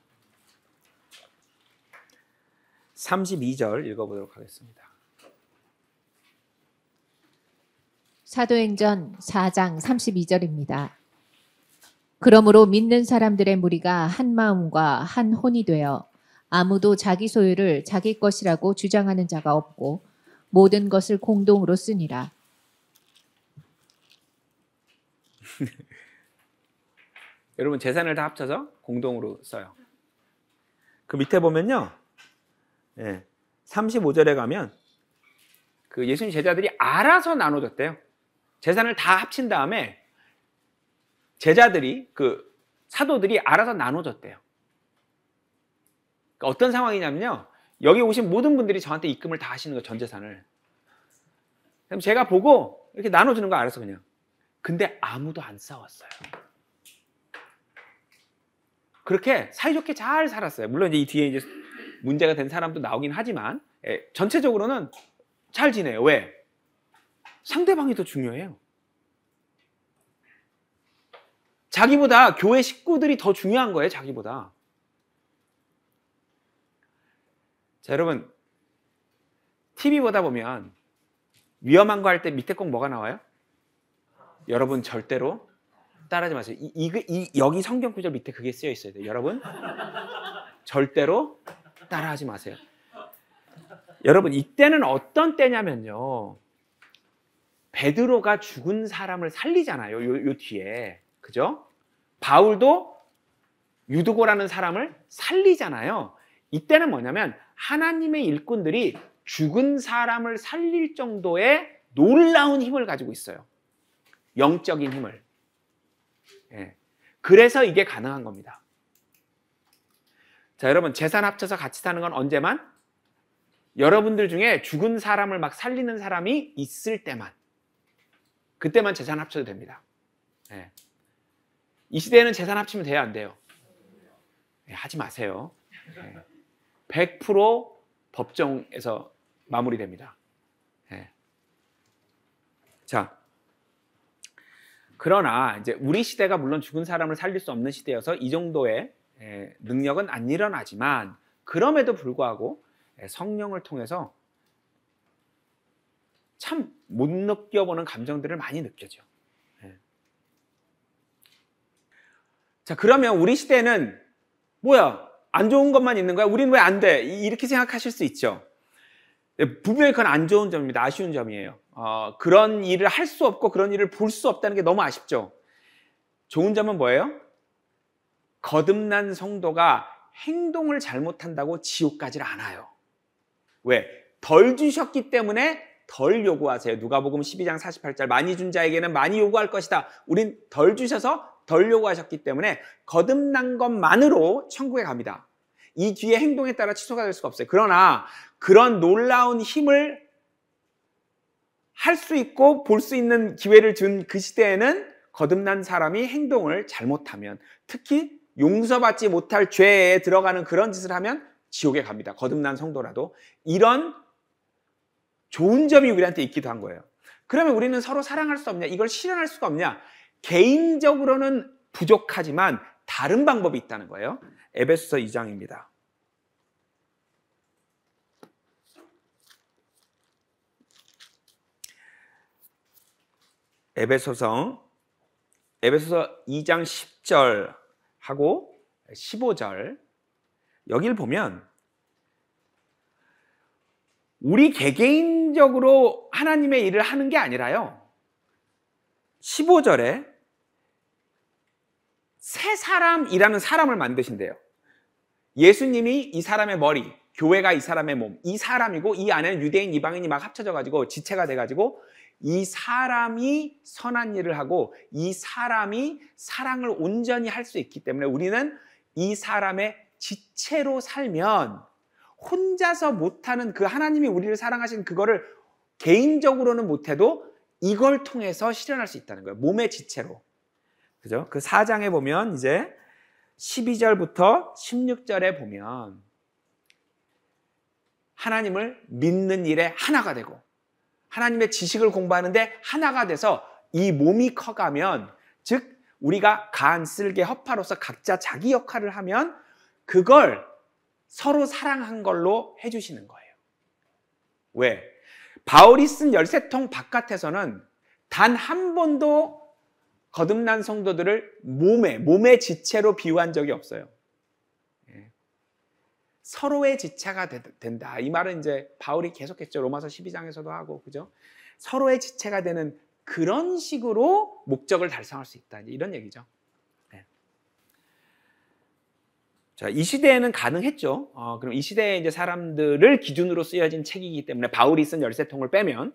[SPEAKER 1] 32절 읽어보도록 하겠습니다.
[SPEAKER 2] 사도행전 4장 32절입니다. 그러므로 믿는 사람들의 무리가 한 마음과 한 혼이 되어 아무도 자기 소유를 자기 것이라고 주장하는 자가 없고 모든 것을 공동으로 쓰니라.
[SPEAKER 1] 여러분 재산을 다 합쳐서 공동으로 써요. 그 밑에 보면요. 35절에 가면 그 예수님 제자들이 알아서 나눠줬대요. 재산을 다 합친 다음에 제자들이 그 사도들이 알아서 나눠줬대요. 그러니까 어떤 상황이냐면요. 여기 오신 모든 분들이 저한테 입금을 다 하시는 거예요. 전 재산을. 그럼 제가 보고 이렇게 나눠주는 거 알아서 그냥. 근데 아무도 안 싸웠어요. 그렇게 사이좋게 잘 살았어요. 물론 이제 이 뒤에 이제 문제가 된 사람도 나오긴 하지만 전체적으로는 잘 지내요. 왜? 상대방이 더 중요해요. 자기보다 교회 식구들이 더 중요한 거예요. 자기보다. 자, 여러분 TV 보다 보면 위험한 거 할 때 밑에 꼭 뭐가 나와요? 여러분 절대로 따라하지 마세요. 여기 성경 구절 밑에 그게 쓰여 있어야 돼요. 여러분 절대로 따라하지 마세요. 여러분 이때는 어떤 때냐면요. 베드로가 죽은 사람을 살리잖아요. 요 뒤에. 그죠? 바울도 유두고라는 사람을 살리잖아요. 이때는 뭐냐면 하나님의 일꾼들이 죽은 사람을 살릴 정도의 놀라운 힘을 가지고 있어요. 영적인 힘을. 예. 그래서 이게 가능한 겁니다. 자, 여러분 재산 합쳐서 같이 사는 건 언제만? 여러분들 중에 죽은 사람을 막 살리는 사람이 있을 때만. 그때만 재산 합쳐도 됩니다. 예. 이 시대에는 재산 합치면 돼요, 안 돼요? 예, 하지 마세요. 예. 100% 법정에서 마무리됩니다. 예. 자, 그러나 이제 우리 시대가 물론 죽은 사람을 살릴 수 없는 시대여서 이 정도의 능력은 안 일어나지만 그럼에도 불구하고 성령을 통해서 참 못 느껴보는 감정들을 많이 느껴져. 자, 그러면 우리 시대는 뭐야? 안 좋은 것만 있는 거야? 우리는 왜 안 돼? 이렇게 생각하실 수 있죠. 분명히 그건 안 좋은 점입니다. 아쉬운 점이에요. 그런 일을 할 수 없고 그런 일을 볼 수 없다는 게 너무 아쉽죠. 좋은 점은 뭐예요? 거듭난 성도가 행동을 잘못한다고 지옥 가질 않아요. 왜? 덜 주셨기 때문에 덜 요구하세요. 누가복음 12장 48절 많이 준 자에게는 많이 요구할 것이다. 우린 덜 주셔서 덜 요구하셨기 때문에 거듭난 것만으로 천국에 갑니다. 이 뒤에 행동에 따라 취소가 될 수가 없어요. 그러나 그런 놀라운 힘을 할 수 있고 볼 수 있는 기회를 준 그 시대에는 거듭난 사람이 행동을 잘못하면, 특히 용서받지 못할 죄에 들어가는 그런 짓을 하면 지옥에 갑니다. 거듭난 성도라도. 이런 좋은 점이 우리한테 있기도 한 거예요. 그러면 우리는 서로 사랑할 수 없냐? 이걸 실현할 수가 없냐? 개인적으로는 부족하지만 다른 방법이 있다는 거예요. 에베소서 2장입니다. 에베소서 2장 10절하고 15절 여기를 보면 우리 개개인적으로 하나님의 일을 하는 게 아니라요. 15절에 새 사람이라는 사람을 만드신대요. 예수님이 이 사람의 머리, 교회가 이 사람의 몸, 이 사람이고 이 안에는 유대인, 이방인이 막 합쳐져가지고 지체가 돼가지고 이 사람이 선한 일을 하고 이 사람이 사랑을 온전히 할 수 있기 때문에 우리는 이 사람의 지체로 살면 혼자서 못하는 그 하나님이 우리를 사랑하신 그거를 개인적으로는 못해도 이걸 통해서 실현할 수 있다는 거예요. 몸의 지체로. 그죠? 그 4장에 보면 이제 12절부터 16절에 보면 하나님을 믿는 일에 하나가 되고 하나님의 지식을 공부하는데 하나가 돼서 이 몸이 커가면, 즉 우리가 간, 쓸개, 허파로서 각자 자기 역할을 하면 그걸 서로 사랑한 걸로 해주시는 거예요. 왜? 바울이 쓴 13통 바깥에서는 단 한 번도 거듭난 성도들을 몸의 지체로 비유한 적이 없어요. 서로의 지체가 된다. 이 말은 이제 바울이 계속했죠. 로마서 12장에서도 하고, 그죠? 서로의 지체가 되는 그런 식으로 목적을 달성할 수 있다. 이런 얘기죠. 네. 자, 이 시대에는 가능했죠. 그럼 이 시대에 이제 사람들을 기준으로 쓰여진 책이기 때문에 바울이 쓴 13통을 빼면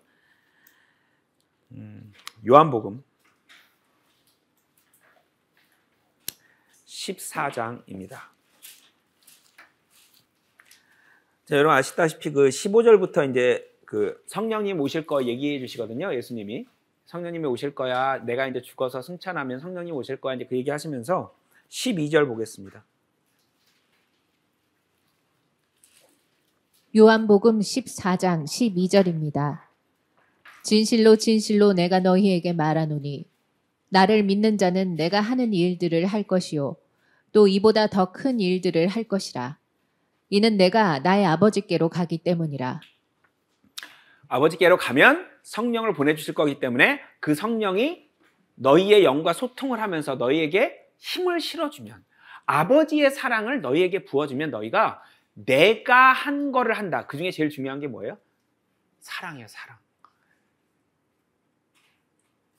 [SPEAKER 1] 요한복음 14장입니다. 자, 여러분 아시다시피 그 15절부터 이제 그 성령님 오실 거 얘기해 주시거든요. 예수님이. 성령님이 오실 거야. 내가 이제 죽어서 승천하면 성령님 오실 거야. 이제 그 얘기 하시면서 12절 보겠습니다.
[SPEAKER 2] 요한복음 14장 12절입니다. 진실로 진실로 내가 너희에게 말하노니 나를 믿는 자는 내가 하는 일들을 할 것이요 또 이보다 더 큰 일들을 할 것이라. 이는 내가 나의 아버지께로 가기 때문이라.
[SPEAKER 1] 아버지께로 가면 성령을 보내주실 거기 때문에 그 성령이 너희의 영과 소통을 하면서 너희에게 힘을 실어주면, 아버지의 사랑을 너희에게 부어주면 너희가 내가 한 거를 한다. 그 중에 제일 중요한 게 뭐예요? 사랑이에요, 사랑.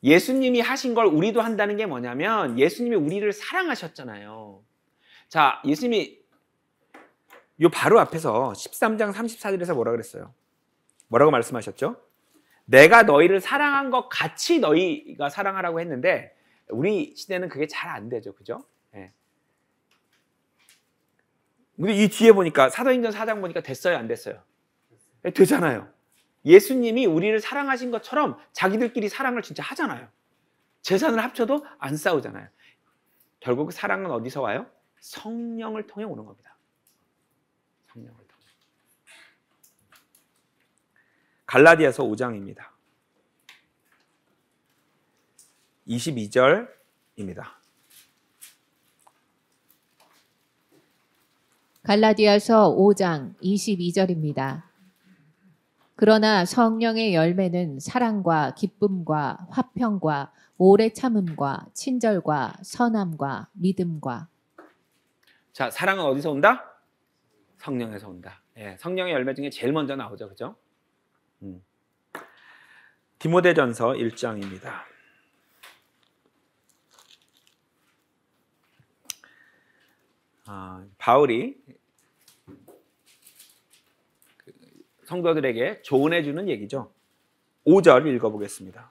[SPEAKER 1] 예수님이 하신 걸 우리도 한다는 게 뭐냐면 예수님이 우리를 사랑하셨잖아요. 자, 예수님이 요 바로 앞에서 13장 34절에서 뭐라 그랬어요? 뭐라고 말씀하셨죠? 내가 너희를 사랑한 것 같이 너희가 사랑하라고 했는데 우리 시대는 그게 잘 안 되죠. 그죠? 예. 근데 이 뒤에 보니까 사도행전 4장 보니까 됐어요, 안 됐어요? 되잖아요. 예수님이 우리를 사랑하신 것처럼 자기들끼리 사랑을 진짜 하잖아요. 재산을 합쳐도 안 싸우잖아요. 결국 사랑은 어디서 와요? 성령을 통해 오는 겁니다. 성령을 통해. 갈라디아서 5장입니다. 22절입니다.
[SPEAKER 2] 갈라디아서 5장 22절입니다. 그러나 성령의 열매는 사랑과 기쁨과 화평과 오래 참음과 친절과 선함과 믿음과. 자,
[SPEAKER 1] 사랑은 어디서 온다? 성령에서 온다. 예, 성령의 열매 중에 제일 먼저 나오죠. 그죠? 디모데전서 1장입니다. 바울이 성도들에게 조언해 주는 얘기죠. 5절 읽어보겠습니다.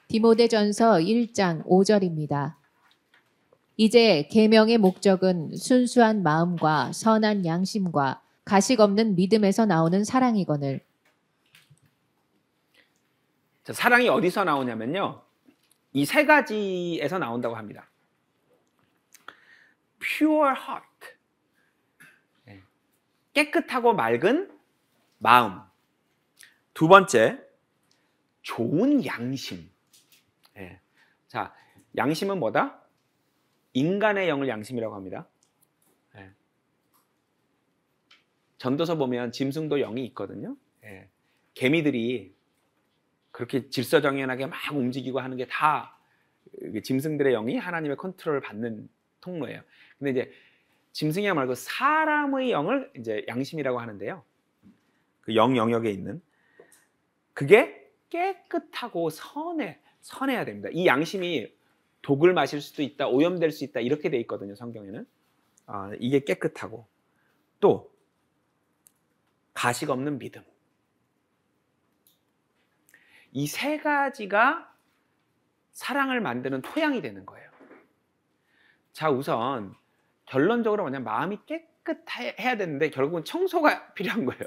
[SPEAKER 2] 디모데전서 1장 5절입니다. 이제 계명의 목적은 순수한 마음과 선한 양심과 가식 없는 믿음에서 나오는 사랑이거늘.
[SPEAKER 1] 자, 사랑이 어디서 나오냐면요, 이 세 가지에서 나온다고 합니다. Pure heart, 깨끗하고 맑은 마음. 두 번째, 좋은 양심. 자, 양심은 뭐다? 인간의 영을 양심이라고 합니다. 전도서 보면 짐승도 영이 있거든요. 개미들이 그렇게 질서정연하게 막 움직이고 하는 게 다 짐승들의 영이 하나님의 컨트롤을 받는 통로예요. 근데 이제 짐승이 말고 사람의 영을 이제 양심이라고 하는데요. 그 영 영역에 있는 그게 깨끗하고 선해야 됩니다. 이 양심이 독을 마실 수도 있다, 오염될 수 있다 이렇게 돼 있거든요. 성경에는. 이게 깨끗하고 또 가식 없는 믿음. 이 세 가지가 사랑을 만드는 토양이 되는 거예요. 자, 우선 결론적으로 뭐냐면 마음이 깨끗해야 되는데 결국은 청소가 필요한 거예요.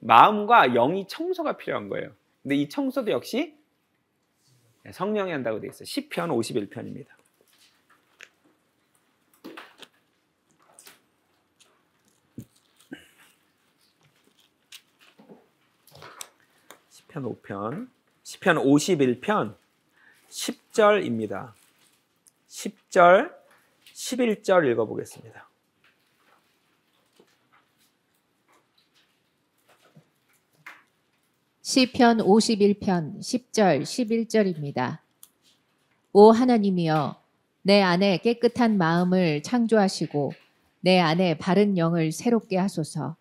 [SPEAKER 1] 마음과 영이 청소가 필요한 거예요. 근데 이 청소도 역시 성령이 한다고 되어 있어요. 시편 51편입니다. 시편 51편 10절입니다. 10절, 11절 읽어보겠습니다.
[SPEAKER 2] 시편 51편 10절 11절입니다. 오 하나님이여, 내 안에 깨끗한 마음을 창조하시고 내 안에 바른 영을 새롭게 하소서.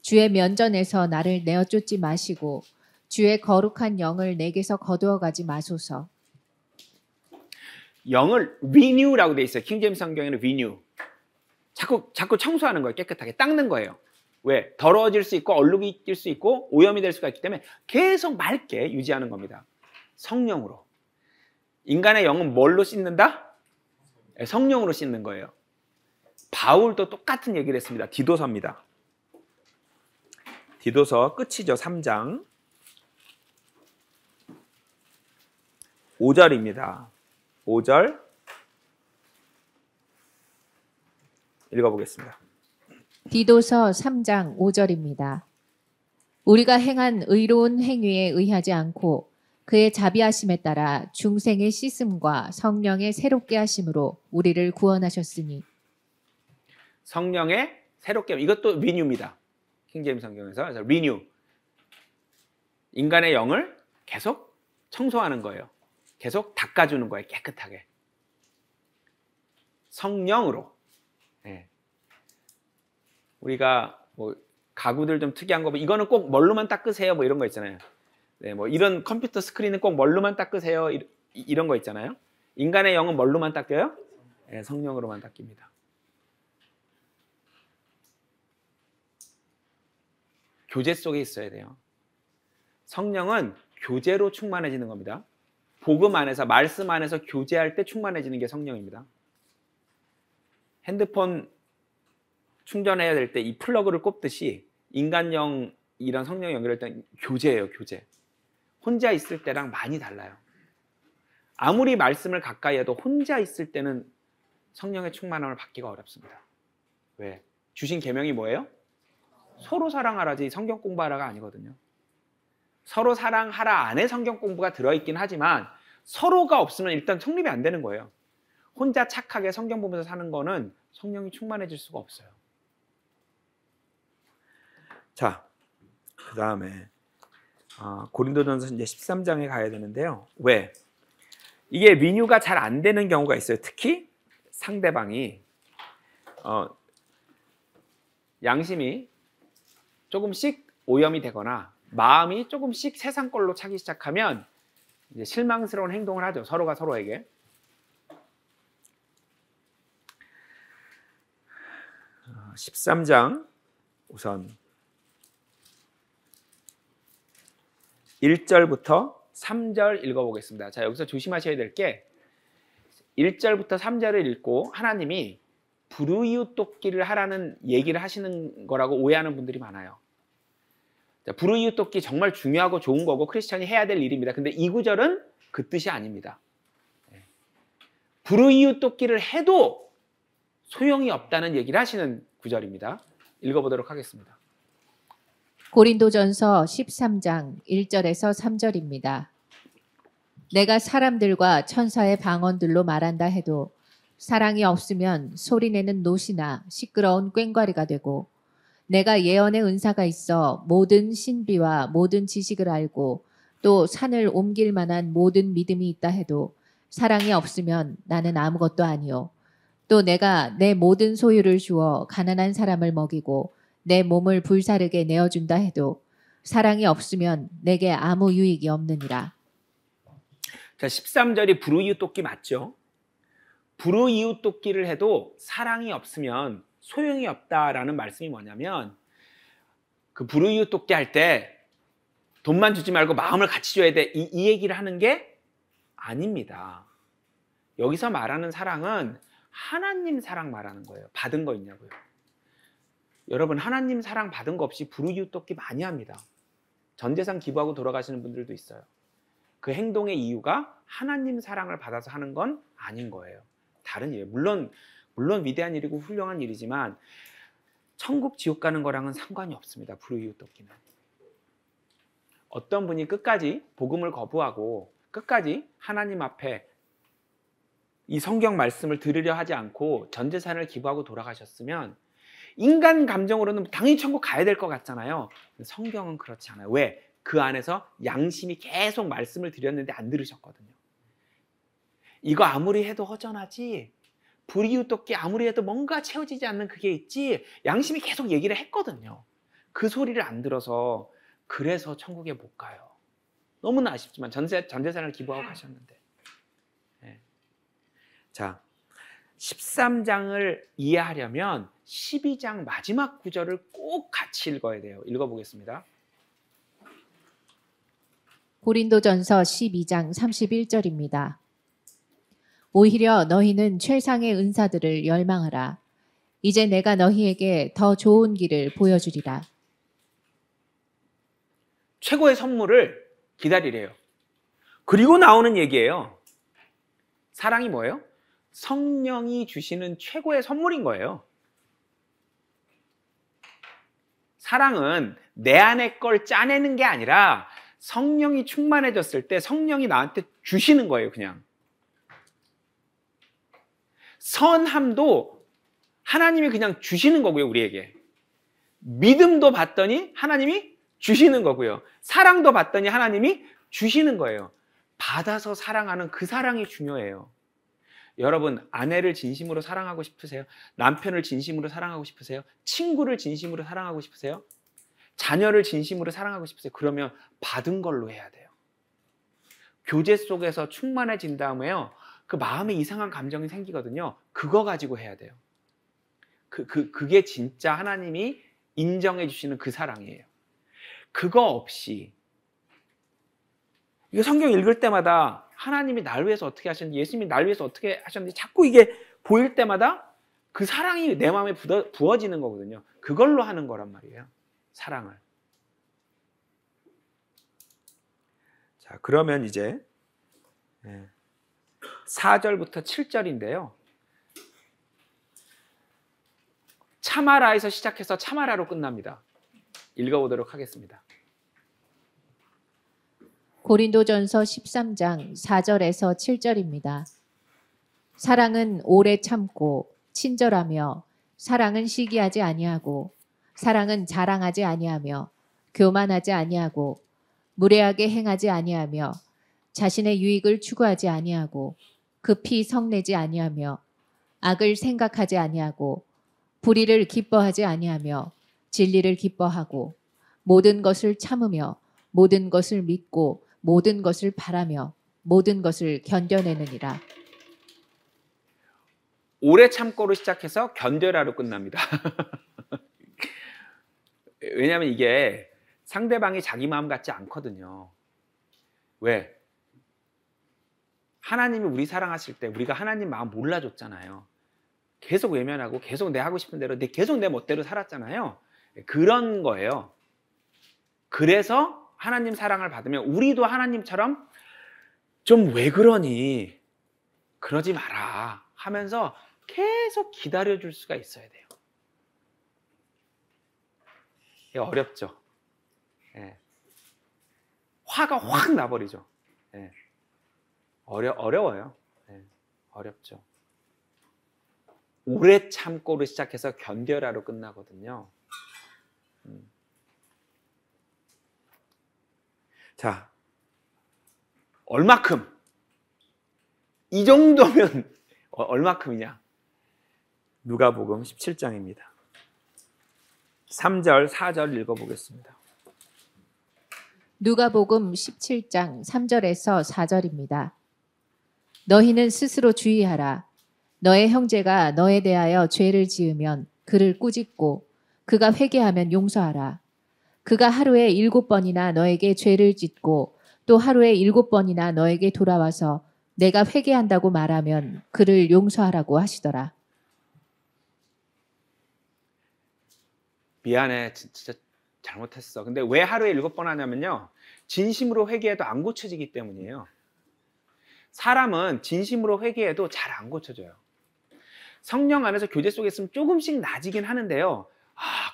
[SPEAKER 2] 주의 면전에서 나를 내어 쫓지 마시고 주의 거룩한 영을 내게서 거두어 가지 마소서.
[SPEAKER 1] 영을 renew라고 돼 있어요. 킹제임스 성경에는 renew. 자꾸 청소하는 거예요. 깨끗하게 닦는 거예요. 왜? 더러워질 수 있고 얼룩이 낄 수 있고 오염이 될 수가 있기 때문에 계속 맑게 유지하는 겁니다. 성령으로. 인간의 영은 뭘로 씻는다? 성령으로 씻는 거예요. 바울도 똑같은 얘기를 했습니다. 디도서입니다. 디도서 끝이죠. 3장 5절입니다. 5절 읽어보겠습니다.
[SPEAKER 2] 디도서 3장 5절입니다. 우리가 행한 의로운 행위에 의하지 않고 그의 자비하심에 따라 중생의 씻음과 성령의 새롭게 하심으로 우리를 구원하셨으니.
[SPEAKER 1] 성령의 새롭게 이것도 리뉴입니다. 킹제임스 성경에서 그래서 리뉴. 인간의 영을 계속 청소하는 거예요. 계속 닦아주는 거예요. 깨끗하게. 성령으로. 네. 우리가 뭐 가구들 좀 특이한 거 이거는 꼭 뭘로만 닦으세요 뭐 이런 거 있잖아요. 네, 뭐 이런 컴퓨터 스크린은 꼭 뭘로만 닦으세요 이런 거 있잖아요. 인간의 영은 뭘로만 닦여요? 네, 성령으로만 닦입니다. 교제 속에 있어야 돼요. 성령은 교제로 충만해지는 겁니다. 복음 안에서 말씀 안에서 교제할 때 충만해지는 게 성령입니다. 핸드폰 충전해야 될 때 이 플러그를 꼽듯이 인간영 이런 성령 연결할 때 교제예요. 교제. 혼자 있을 때랑 많이 달라요. 아무리 말씀을 가까이 해도 혼자 있을 때는 성령의 충만함을 받기가 어렵습니다. 왜? 주신 계명이 뭐예요? 서로 사랑하라지 성경 공부하라가 아니거든요. 서로 사랑하라 안에 성경 공부가 들어있긴 하지만 서로가 없으면 일단 성립이 안 되는 거예요. 혼자 착하게 성경 보면서 사는 거는 성령이 충만해질 수가 없어요. 자, 그 다음에 고린도전서 이제 13장에 가야 되는데요. 왜? 이게 리뉴가 잘 안 되는 경우가 있어요. 특히 상대방이 양심이 조금씩 오염이 되거나 마음이 조금씩 세상 걸로 차기 시작하면 이제 실망스러운 행동을 하죠. 서로가 서로에게. 어, 13장 우선 1절부터 3절 읽어보겠습니다. 자, 여기서 조심하셔야 될 게 1절부터 3절을 읽고 하나님이 불의웃 돕기를 하라는 얘기를 하시는 거라고 오해하는 분들이 많아요. 불의웃 돕기 정말 중요하고 좋은 거고 크리스천이 해야 될 일입니다. 근데 이 구절은 그 뜻이 아닙니다. 불의웃 돕기를 해도 소용이 없다는 얘기를 하시는 구절입니다. 읽어보도록 하겠습니다.
[SPEAKER 2] 고린도전서 13장 1절에서 3절입니다. 내가 사람들과 천사의 방언들로 말한다 해도 사랑이 없으면 소리내는 노시나 시끄러운 꽹과리가 되고, 내가 예언의 은사가 있어 모든 신비와 모든 지식을 알고 또 산을 옮길 만한 모든 믿음이 있다 해도 사랑이 없으면 나는 아무것도 아니요. 또 내가 내 모든 소유를 주어 가난한 사람을 먹이고 내 몸을 불사르게 내어준다 해도 사랑이 없으면 내게 아무 유익이 없느니라.
[SPEAKER 1] 자, 13절이 불의웃 돕기 맞죠? 불의웃 돕기를 해도 사랑이 없으면 소용이 없다라는 말씀이 뭐냐면, 그 불의웃 돕기 할 때 돈만 주지 말고 마음을 같이 줘야 돼, 이 얘기를 하는 게 아닙니다. 여기서 말하는 사랑은 하나님 사랑 말하는 거예요. 받은 거 있냐고요. 여러분, 하나님 사랑 받은 거 없이 불의웃 돕기 많이 합니다. 전 재산 기부하고 돌아가시는 분들도 있어요. 그 행동의 이유가 하나님 사랑을 받아서 하는 건 아닌 거예요. 다른 일이에요. 물론 위대한 일이고 훌륭한 일이지만 천국 지옥 가는 거랑은 상관이 없습니다. 불의웃 돕기는. 어떤 분이 끝까지 복음을 거부하고 끝까지 하나님 앞에 이 성경 말씀을 들으려 하지 않고 전 재산을 기부하고 돌아가셨으면 인간 감정으로는 당연히 천국 가야 될 것 같잖아요. 성경은 그렇지 않아요. 왜? 그 안에서 양심이 계속 말씀을 드렸는데 안 들으셨거든요. 이거 아무리 해도 허전하지, 불의웃 돕기 아무리 해도 뭔가 채워지지 않는 그게 있지, 양심이 계속 얘기를 했거든요. 그 소리를 안 들어서 그래서 천국에 못 가요. 너무나 아쉽지만 전 재산을 기부하고 가셨는데. 네. 자, 13장을 이해하려면 12장 마지막 구절을 꼭 같이 읽어야 돼요. 읽어보겠습니다.
[SPEAKER 2] 고린도전서 12장 31절입니다. 오히려 너희는 최상의 은사들을 열망하라. 이제 내가 너희에게 더 좋은 길을
[SPEAKER 1] 그리고 나오는 얘기예요. 사랑이 뭐예요? 성령이 주시는 최고의 선물인 거예요. 사랑은 내 안에 걸 짜내는 게 아니라 성령이 충만해졌을 때 성령이 나한테 주시는 거예요, 그냥. 선함도 하나님이 그냥 주시는 거고요, 우리에게. 믿음도 받더니 하나님이 주시는 거고요. 사랑도 받더니 하나님이 주시는 거예요. 받아서 사랑하는 그 사랑이 중요해요. 여러분, 아내를 진심으로 사랑하고 싶으세요? 남편을 진심으로 사랑하고 싶으세요? 친구를 진심으로 사랑하고 싶으세요? 자녀를 진심으로 사랑하고 싶으세요? 그러면 받은 걸로 해야 돼요. 교제 속에서 충만해진 다음에요, 그 마음에 이상한 감정이 생기거든요. 그거 가지고 해야 돼요. 그게 진짜 하나님이 인정해 주시는 그 사랑이에요. 그거 없이, 이거 성경 읽을 때마다 하나님이 날 위해서 어떻게 하셨는지, 예수님이 날 위해서 어떻게 하셨는지 자꾸 이게 보일 때마다 그 사랑이 내 마음에 부어지는 거거든요. 그걸로 하는 거란 말이에요, 사랑을. 자, 그러면 이제 4절부터 7절인데요. 참아라에서 시작해서 참아라로 끝납니다. 읽어보도록 하겠습니다.
[SPEAKER 2] 고린도전서 13장 4절에서 7절입니다. 사랑은 오래 참고 친절하며, 사랑은 시기하지 아니하고, 사랑은 자랑하지 아니하며, 교만하지 아니하고, 무례하게 행하지 아니하며, 자신의 유익을 추구하지 아니하고, 급히 성내지 아니하며, 악을 생각하지 아니하고, 불의를 기뻐하지 아니하며, 진리를 기뻐하고, 모든 것을 참으며, 모든 것을 믿고, 모든 것을 바라며, 모든 것을 견뎌내느니라.
[SPEAKER 1] 오래 참고로 시작해서 견뎌라로 끝납니다. 왜냐하면 이게 상대방이 자기 마음 같지 않거든요. 왜? 하나님이 우리 사랑하실 때 우리가 하나님 마음 몰라줬잖아요. 계속 외면하고 계속 내 하고 싶은 대로, 계속 내 멋대로 살았잖아요. 그런 거예요. 그래서 하나님 사랑을 받으면 우리도 하나님처럼 좀 왜 그러니? 그러지 마라 하면서 계속 기다려줄 수가 있어야 돼요. 이게 어렵죠. 예. 화가 확 나버리죠. 예. 어려워요. 예. 어렵죠. 오래 참고로 시작해서 견뎌라로 끝나거든요. 자, 얼마큼? 이 정도면 얼마큼이냐? 누가복음 17장입니다. 3절, 4절 읽어보겠습니다.
[SPEAKER 2] 누가복음 17장 3절에서 4절입니다. 너희는 스스로 주의하라. 너의 형제가 너에 대하여 죄를 지으면 그를 꾸짖고, 그가 회개하면 용서하라. 그가 하루에 7번이나 너에게 죄를 짓고 또 하루에 7번이나 너에게 돌아와서 내가 회개한다고 말하면 그를 용서하라고 하시더라.
[SPEAKER 1] 미안해, 진짜 잘못했어. 근데 왜 하루에 7번 하냐면요, 진심으로 회개해도 안 고쳐지기 때문이에요. 사람은 진심으로 회개해도 잘 안 고쳐져요. 성령 안에서 교제 속에 있으면 조금씩 나아지긴 하는데요,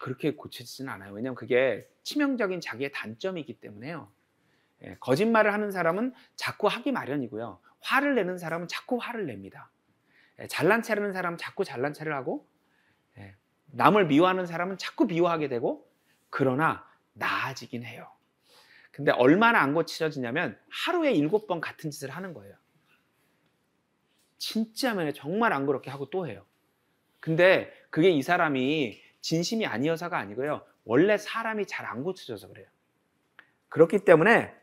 [SPEAKER 1] 그렇게 고쳐지지는 않아요. 왜냐하면 그게 치명적인 자기의 단점이기 때문에요. 거짓말을 하는 사람은 자꾸 하기 마련이고요, 화를 내는 사람은 자꾸 화를 냅니다. 잘난 체를 하는 사람은 자꾸 잘난 체를 하고, 남을 미워하는 사람은 자꾸 미워하게 되고, 그러나 나아지긴 해요. 근데 얼마나 안 고쳐지냐면 하루에 7번 같은 짓을 하는 거예요. 진짜면 정말 안 그렇게 하고 또 해요. 근데 그게 이 사람이 진심이 아니어서가 아니고요, 원래 사람이 잘 안 고쳐져서 그래요. 그렇기 때문에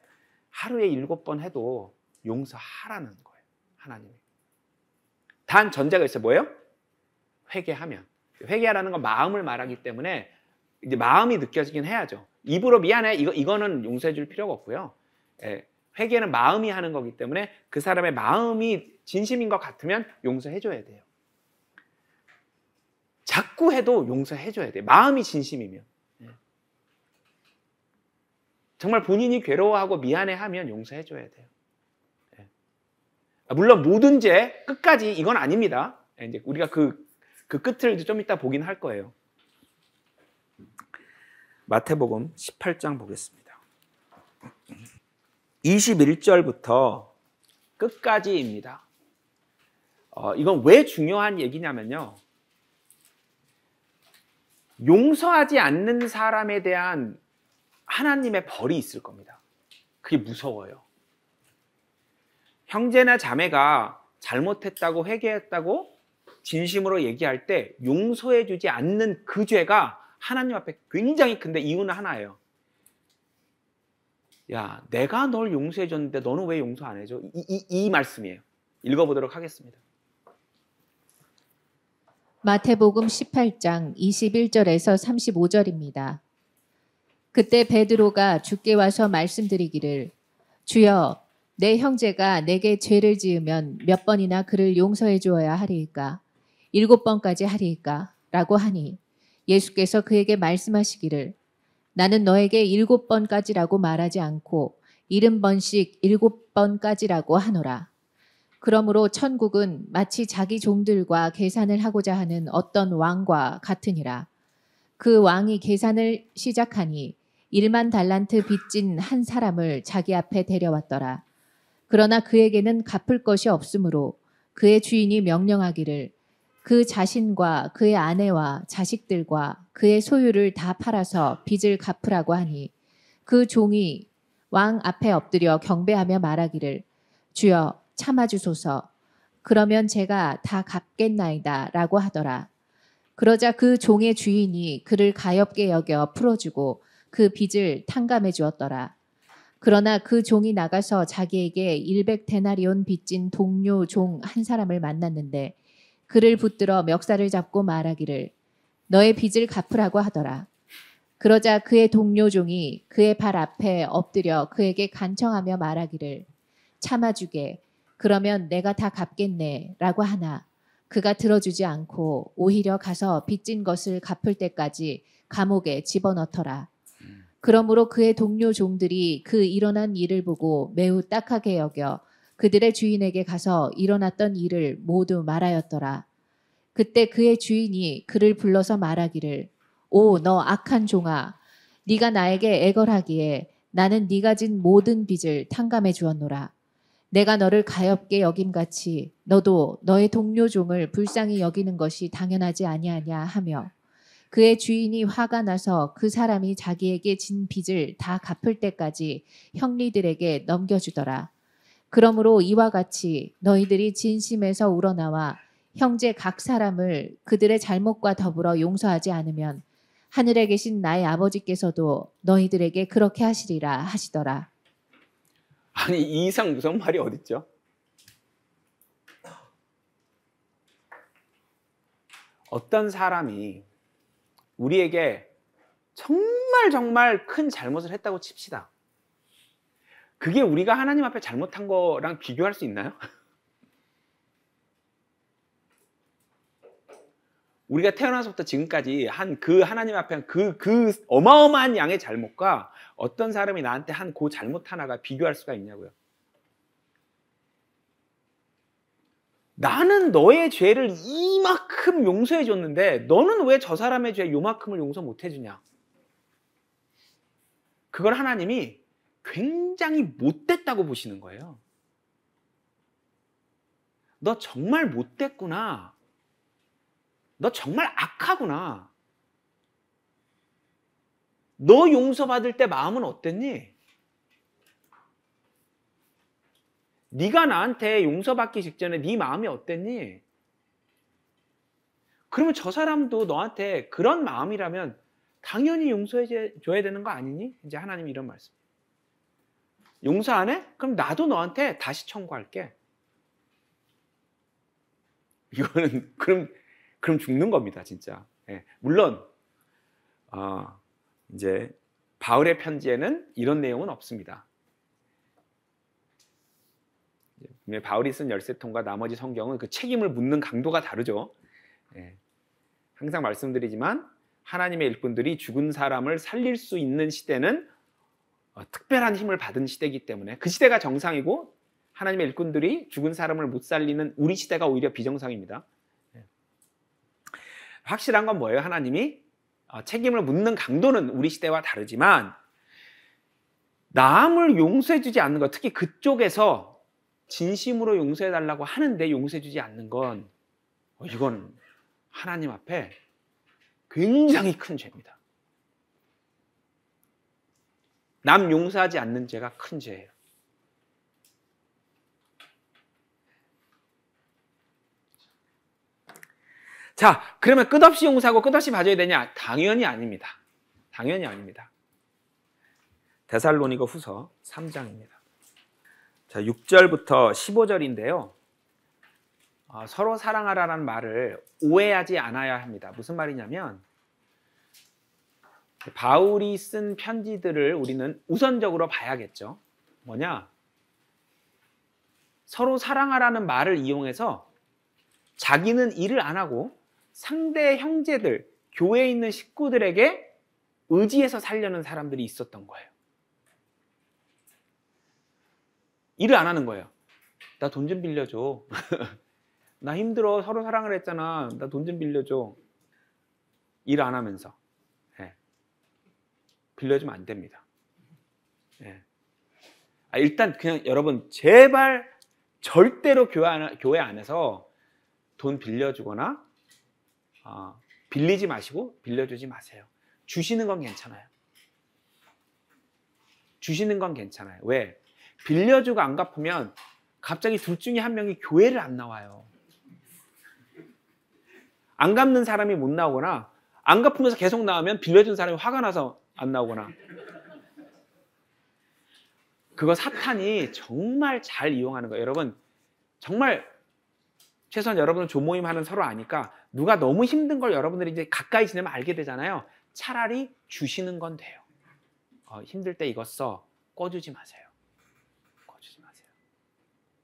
[SPEAKER 1] 하루에 7번 해도 용서하라는 거예요, 하나님이. 단 전제가 있어요. 뭐예요? 회개하면. 회개하라는 건 마음을 말하기 때문에 이제 마음이 느껴지긴 해야죠. 입으로 미안해, 이거는 용서해 줄 필요가 없고요. 회개는 마음이 하는 거기 때문에 그 사람의 마음이 진심인 것 같으면 용서해 줘야 돼요. 자꾸 해도 용서해 줘야 돼요, 마음이 진심이면. 정말 본인이 괴로워하고 미안해하면 용서해 줘야 돼요. 물론 모든 죄 끝까지 이건 아닙니다. 이제 우리가 그 끝을 좀 이따 보긴 할 거예요. 마태복음 18장 보겠습니다. 21절부터 끝까지입니다. 이건 왜 중요한 얘기냐면요. 용서하지 않는 사람에 대한 하나님의 벌이 있을 겁니다. 그게 무서워요. 형제나 자매가 잘못했다고 회개했다고 진심으로 얘기할 때 용서해주지 않는 그 죄가 하나님 앞에 굉장히 큰데 이유는 하나예요. 야, 내가 널 용서해줬는데 너는 왜 용서 안 해줘? 이 말씀이에요. 읽어보도록 하겠습니다.
[SPEAKER 2] 마태복음 18장 21절에서 35절입니다. 그때 베드로가 주께 와서 말씀드리기를 주여 내 형제가 내게 죄를 지으면 몇 번이나 그를 용서해 주어야 하리이까 7번까지 하리이까 라고 하니 예수께서 그에게 말씀하시기를 나는 너에게 7번까지라고 말하지 않고 70번씩 7번까지라고 하노라. 그러므로 천국은 마치 자기 종들과 계산을 하고자 하는 어떤 왕과 같으니라. 그 왕이 계산을 시작하니 1만 달란트 빚진 한 사람을 자기 앞에 데려왔더라. 그러나 그에게는 갚을 것이 없으므로 그의 주인이 명령하기를 그 자신과 그의 아내와 자식들과 그의 소유를 다 팔아서 빚을 갚으라고 하니 그 종이 왕 앞에 엎드려 경배하며 말하기를 주여 참아주소서 그러면 제가 다 갚겠나이다 라고 하더라. 그러자 그 종의 주인이 그를 가엾게 여겨 풀어주고 그 빚을 탕감해 주었더라. 그러나 그 종이 나가서 자기에게 100데나리온 빚진 동료 종 한 사람을 만났는데 그를 붙들어 멱살을 잡고 말하기를 너의 빚을 갚으라고 하더라. 그러자 그의 동료 종이 그의 발 앞에 엎드려 그에게 간청하며 말하기를 참아주게 그러면 내가 다 갚겠네 라고 하나 그가 들어주지 않고 오히려 가서 빚진 것을 갚을 때까지 감옥에 집어넣더라. 그러므로 그의 동료 종들이 그 일어난 일을 보고 매우 딱하게 여겨 그들의 주인에게 가서 일어났던 일을 모두 말하였더라. 그때 그의 주인이 그를 불러서 말하기를 오, 너 악한 종아, 네가 나에게 애걸하기에 나는 네가 진 모든 빚을 탕감해 주었노라. 내가 너를 가엾게 여김같이 너도 너의 동료 종을 불쌍히 여기는 것이 당연하지 아니하냐 하며 그의 주인이 화가 나서 그 사람이 자기에게 진 빚을 다 갚을 때까지 형리들에게 넘겨주더라. 그러므로 이와 같이 너희들이 진심에서 우러나와 형제 각 사람을 그들의 잘못과 더불어 용서하지 않으면 하늘에 계신 나의 아버지께서도 너희들에게 그렇게 하시리라 하시더라.
[SPEAKER 1] 아니 이 이상 무서운 말이 어딨죠? 어떤 사람이 우리에게 정말 큰 잘못을 했다고 칩시다. 그게 우리가 하나님 앞에 잘못한 거랑 비교할 수 있나요? 우리가 태어나서부터 지금까지 한 그 하나님 앞에 한 그 어마어마한 양의 잘못과 어떤 사람이 나한테 한 그 잘못 하나가 비교할 수가 있냐고요. 나는 너의 죄를 이만큼 용서해 줬는데 너는 왜 저 사람의 죄 요만큼을 용서 못 해주냐. 그걸 하나님이 굉장히 못됐다고 보시는 거예요. 너 정말 못됐구나. 너 정말 악하구나. 너 용서받을 때 마음은 어땠니? 네가 나한테 용서받기 직전에 네 마음이 어땠니? 그러면 저 사람도 너한테 그런 마음이라면 당연히 용서해 줘야 되는 거 아니니? 이제 하나님이 이런 말씀. 용서 안 해? 그럼 나도 너한테 다시 청구할게. 이거는 그럼 죽는 겁니다, 진짜. 예. 물론 이제 바울의 편지에는 이런 내용은 없습니다. 바울이 쓴 열쇠통과 나머지 성경은 그 책임을 묻는 강도가 다르죠. 예. 항상 말씀드리지만 하나님의 일꾼들이 죽은 사람을 살릴 수 있는 시대는 특별한 힘을 받은 시대이기 때문에 그 시대가 정상이고 하나님의 일꾼들이 죽은 사람을 못 살리는 우리 시대가 오히려 비정상입니다. 확실한 건 뭐예요? 하나님이 책임을 묻는 강도는 우리 시대와 다르지만 남을 용서해 주지 않는 것, 특히 그쪽에서 진심으로 용서해 달라고 하는데 용서해 주지 않는 건 이건 하나님 앞에 굉장히 큰 죄입니다. 남 용서하지 않는 죄가 큰 죄예요. 자, 그러면 끝없이 용서하고 끝없이 봐줘야 되냐? 당연히 아닙니다. 당연히 아닙니다. 데살로니가 후서 3장입니다. 자, 6절부터 15절인데요. 서로 사랑하라는 말을 오해하지 않아야 합니다. 무슨 말이냐면 바울이 쓴 편지들을 우리는 우선적으로 봐야겠죠. 뭐냐? 서로 사랑하라는 말을 이용해서 자기는 일을 안 하고 상대 형제들, 교회에 있는 식구들에게 의지해서 살려는 사람들이 있었던 거예요. 일을 안 하는 거예요. 나 돈 좀 빌려줘. 나 힘들어. 서로 사랑을 했잖아. 나 돈 좀 빌려줘. 일 안 하면서. 빌려주면 안 됩니다. 일단 그냥 여러분 제발 절대로 교회 안에서 돈 빌려주거나 빌리지 마시고 빌려주지 마세요. 주시는 건 괜찮아요. 주시는 건 괜찮아요. 왜? 빌려주고 안 갚으면 갑자기 둘 중에 한 명이 교회를 안 나와요. 안 갚는 사람이 못 나오거나 안 갚으면서 계속 나오면 빌려준 사람이 화가 나서 안 나오거나. 그거 사탄이 정말 잘 이용하는 거예요. 여러분 정말 최소한 여러분은 조모임 하는 서로 아니까 누가 너무 힘든 걸 여러분들이 이제 가까이 지내면 알게 되잖아요. 차라리 주시는 건 돼요. 힘들 때 이거 써. 꺼주지 마세요. 꺼주지 마세요.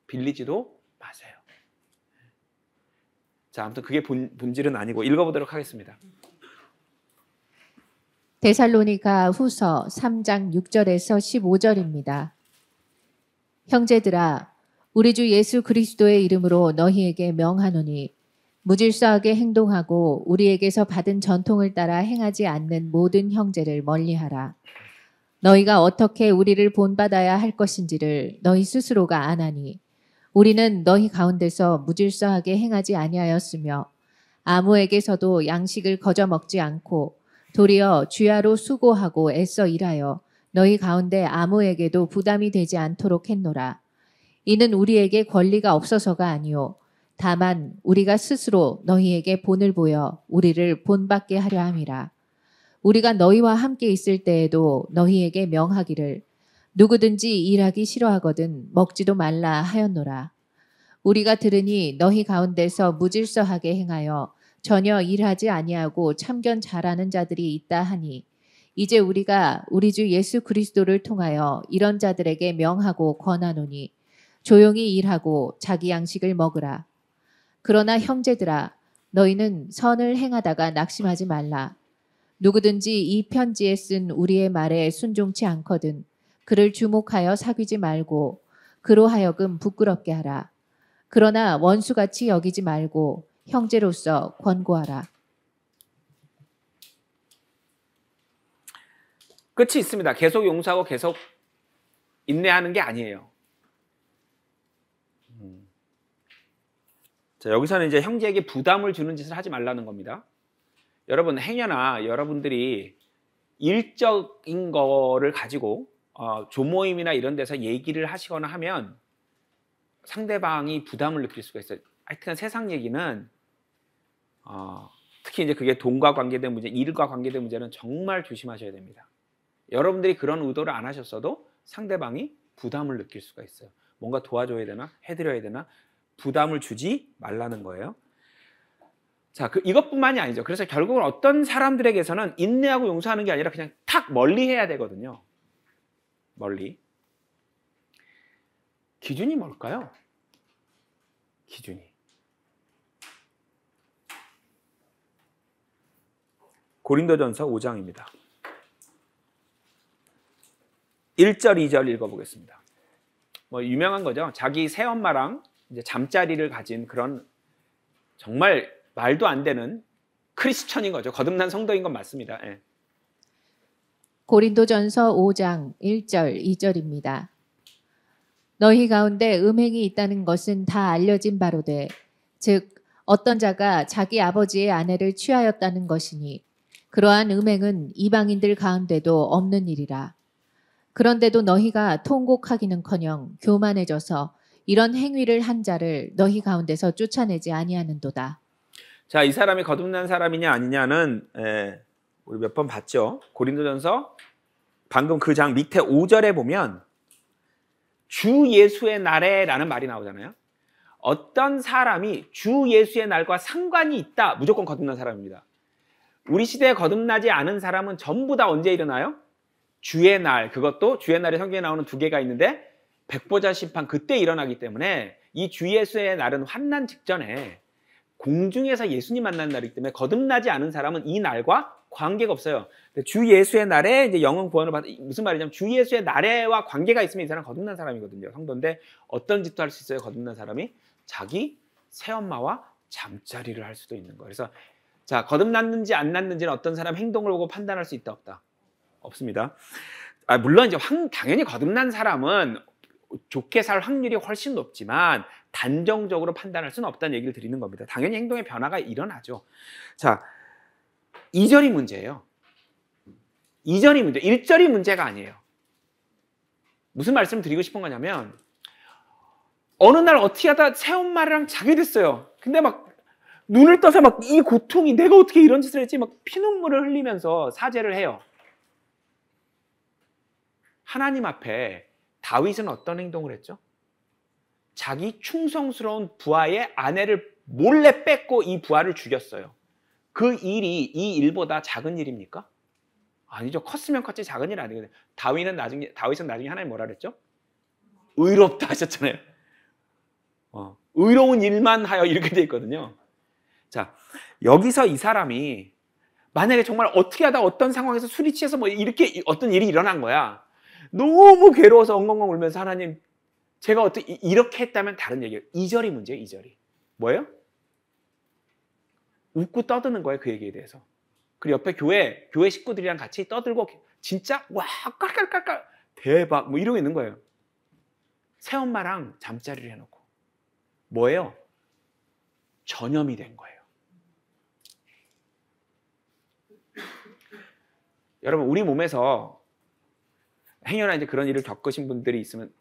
[SPEAKER 1] 빌리지도 마세요. 자, 아무튼 그게 본질은 아니고 읽어보도록 하겠습니다.
[SPEAKER 2] 데살로니가 후서 3장 6절에서 15절입니다. 형제들아, 우리 주 예수 그리스도의 이름으로 너희에게 명하노니 무질서하게 행동하고 우리에게서 받은 전통을 따라 행하지 않는 모든 형제를 멀리하라. 너희가 어떻게 우리를 본받아야 할 것인지를 너희 스스로가 아나니 우리는 너희 가운데서 무질서하게 행하지 아니하였으며 아무에게서도 양식을 거저 먹지 않고 도리어 주야로 수고하고 애써 일하여 너희 가운데 아무에게도 부담이 되지 않도록 했노라. 이는 우리에게 권리가 없어서가 아니요 다만 우리가 스스로 너희에게 본을 보여 우리를 본받게 하려 함이라. 우리가 너희와 함께 있을 때에도 너희에게 명하기를 누구든지 일하기 싫어하거든 먹지도 말라 하였노라. 우리가 들으니 너희 가운데서 무질서하게 행하여 전혀 일하지 아니하고 참견 잘하는 자들이 있다 하니 이제 우리가 우리 주 예수 그리스도를 통하여 이런 자들에게 명하고 권하노니 조용히 일하고 자기 양식을 먹으라. 그러나 형제들아 너희는 선을 행하다가 낙심하지 말라. 누구든지 이 편지에 쓴 우리의 말에 순종치 않거든 그를 주목하여 사귀지 말고 그로 하여금 부끄럽게 하라. 그러나 원수같이 여기지 말고 형제로서 권고하라.
[SPEAKER 1] 끝이 있습니다. 계속 용서하고 계속 인내하는 게 아니에요. 자, 여기서는 이제 형제에게 부담을 주는 짓을 하지 말라는 겁니다. 여러분 행여나 여러분들이 일적인 거를 가지고 조모임이나 이런 데서 얘기를 하시거나 하면 상대방이 부담을 느낄 수가 있어요. 하여튼 세상 얘기는 특히 이제 그게 돈과 관계된 문제, 일과 관계된 문제는 정말 조심하셔야 됩니다. 여러분들이 그런 의도를 안 하셨어도 상대방이 부담을 느낄 수가 있어요. 뭔가 도와줘야 되나? 해드려야 되나? 부담을 주지 말라는 거예요. 자, 이것뿐만이 아니죠. 그래서 결국은 어떤 사람들에게서는 인내하고 용서하는 게 아니라 그냥 탁 멀리 해야 되거든요. 멀리. 기준이 뭘까요? 기준이. 고린도전서 5장입니다. 1절, 2절 읽어보겠습니다. 뭐 유명한 거죠. 자기 새엄마랑 이제 잠자리를 가진 그런 정말 말도 안 되는 크리스천인 거죠. 거듭난 성도인 건 맞습니다. 예.
[SPEAKER 2] 고린도전서 5장 1절 2절입니다. 너희 가운데 음행이 있다는 것은 다 알려진 바로되 즉 어떤 자가 자기 아버지의 아내를 취하였다는 것이니 그러한 음행은 이방인들 가운데도 없는 일이라. 그런데도 너희가 통곡하기는커녕 교만해져서 이런 행위를 한 자를 너희 가운데서 쫓아내지 아니하는도다.
[SPEAKER 1] 자, 이 사람이 거듭난 사람이냐 아니냐는 우리 몇 번 봤죠. 고린도전서 방금 그 장 밑에 5절에 보면 주 예수의 날에라는 말이 나오잖아요. 어떤 사람이 주 예수의 날과 상관이 있다, 무조건 거듭난 사람입니다. 우리 시대에 거듭나지 않은 사람은 전부 다 언제 일어나요? 주의 날, 그것도 주의 날에 성경에 나오는 두 개가 있는데 백보자 심판 그때 일어나기 때문에 이 주 예수의 날은 환난 직전에 공중에서 예수님 만난 날이기 때문에 거듭나지 않은 사람은 이 날과 관계가 없어요. 주 예수의 날에 이제 영혼 구원을 받 무슨 말이냐면 주 예수의 날에와 관계가 있으면 이 사람은 거듭난 사람이거든요. 성도인데 어떤 짓도 할 수 있어요. 거듭난 사람이 자기 새엄마와 잠자리를 할 수도 있는 거예요. 그래서 자, 거듭났는지 안 났는지는 어떤 사람 행동을 보고 판단할 수 있다 없다? 없습니다. 물론 이제 당연히 거듭난 사람은 좋게 살 확률이 훨씬 높지만 단정적으로 판단할 수는 없다는 얘기를 드리는 겁니다. 당연히 행동의 변화가 일어나죠. 자, 2절이 문제예요. 2절이 문제, 1절이 문제가 아니에요. 무슨 말씀을 드리고 싶은 거냐면 어느 날 어떻게 하다 새엄마랑 자게 됐어요. 근데 막 눈을 떠서 막 이 고통이 내가 어떻게 이런 짓을 했지? 막 피눈물을 흘리면서 사죄를 해요. 하나님 앞에 다윗은 어떤 행동을 했죠? 자기 충성스러운 부하의 아내를 몰래 뺏고 이 부하를 죽였어요. 그 일이 이 일보다 작은 일입니까? 아니죠. 컸으면 컸지 작은 일 아니거든요. 다윗은 나중에 하나님 뭐라 그랬죠? 의롭다 하셨잖아요. 의로운 일만 하여 이렇게 돼 있거든요. 자, 여기서 이 사람이 만약에 정말 어떻게 하다 어떤 상황에서 술이 취해서 뭐 이렇게 어떤 일이 일어난 거야. 너무 괴로워서 엉엉엉 울면서 하나님 제가 어떻게 이렇게 했다면 다른 얘기예요. 2절이 문제예요. 2절이. 뭐예요? 웃고 떠드는 거예요. 그 얘기에 대해서. 그리고 옆에 교회 식구들이랑 같이 떠들고 진짜 와 깔깔깔깔 대박 뭐 이러고 있는 거예요. 새엄마랑 잠자리를 해놓고. 뭐예요? 전염이 된 거예요. 여러분 우리 몸에서 행여나 이제 그런 일을 겪으신 분들이 있으면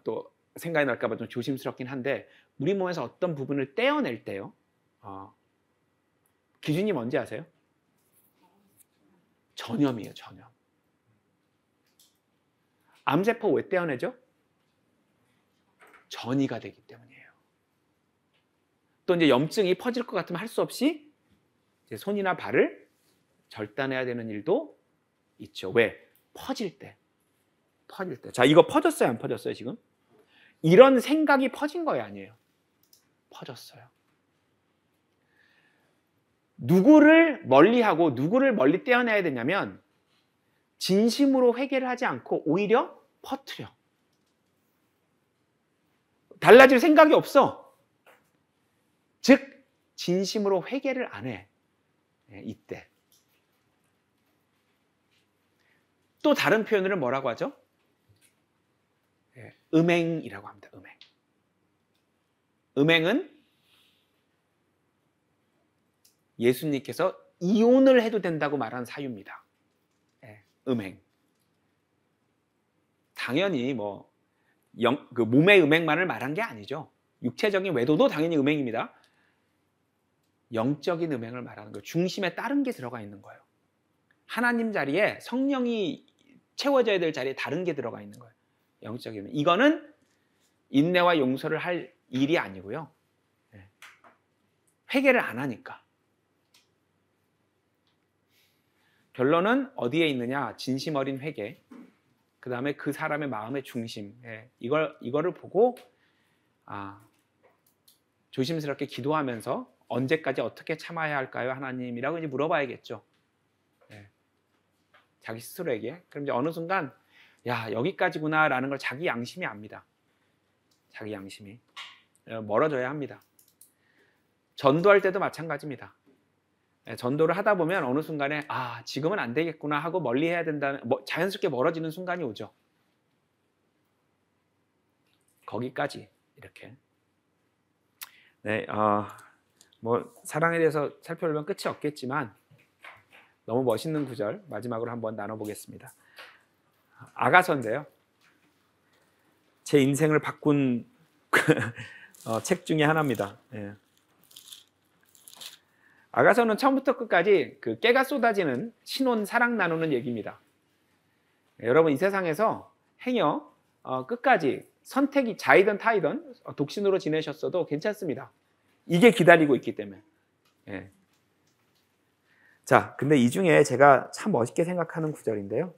[SPEAKER 1] 또 생각이 날까 봐 좀 조심스럽긴 한데 우리 몸에서 어떤 부분을 떼어낼 때요. 기준이 뭔지 아세요? 전염이에요. 전염. 암세포 왜 떼어내죠? 전이가 되기 때문이에요. 또 이제 염증이 퍼질 것 같으면 할 수 없이 이제 손이나 발을 절단해야 되는 일도 있죠. 왜? 퍼질 때. 자, 이거 퍼졌어요? 안 퍼졌어요, 지금? 이런 생각이 퍼진 거예요, 아니에요? 퍼졌어요. 누구를 멀리하고 누구를 멀리 떼어내야 되냐면 진심으로 회개를 하지 않고 오히려 퍼뜨려. 달라질 생각이 없어. 즉 진심으로 회개를 안 해. 이때. 또 다른 표현으로 뭐라고 하죠? 음행이라고 합니다. 음행. 음행은 예수님께서 이혼을 해도 된다고 말한 사유입니다. 음행. 당연히 뭐 그 몸의 음행만을 말한 게 아니죠. 육체적인 외도도 당연히 음행입니다. 영적인 음행을 말하는 거예요. 중심에 다른 게 들어가 있는 거예요. 하나님 자리에 성령이 채워져야 될 자리에 다른 게 들어가 있는 거예요. 영적인 음행. 이거는 인내와 용서를 할 일이 아니고요. 회개를 안 하니까. 결론은 어디에 있느냐? 진심 어린 회개. 그 다음에 그 사람의 마음의 중심. 이거를 보고 조심스럽게 기도하면서 언제까지 어떻게 참아야 할까요? 하나님이라고 이제 물어봐야겠죠. 자기 스스로에게. 그럼 이제 어느 순간 야 여기까지구나 라는 걸 자기 양심이 압니다. 자기 양심이. 멀어져야 합니다. 전도할 때도 마찬가지입니다. 전도를 하다 보면 어느 순간에 지금은 안 되겠구나 하고 멀리 해야 된다는, 자연스럽게 멀어지는 순간이 오죠. 거기까지 이렇게. 네, 사랑에 대해서 살펴보면 끝이 없겠지만 너무 멋있는 구절 마지막으로 한번 나눠보겠습니다. 아가서인데요. 제 인생을 바꾼 책 중에 하나입니다. 예. 아가서는 처음부터 끝까지 그 깨가 쏟아지는 신혼 사랑 나누는 얘기입니다. 여러분, 이 세상에서 행여 끝까지 선택이 자이든 타이든 독신으로 지내셨어도 괜찮습니다. 이게 기다리고 있기 때문에. 예. 자, 근데 이 중에 제가 참 멋있게 생각하는 구절인데요.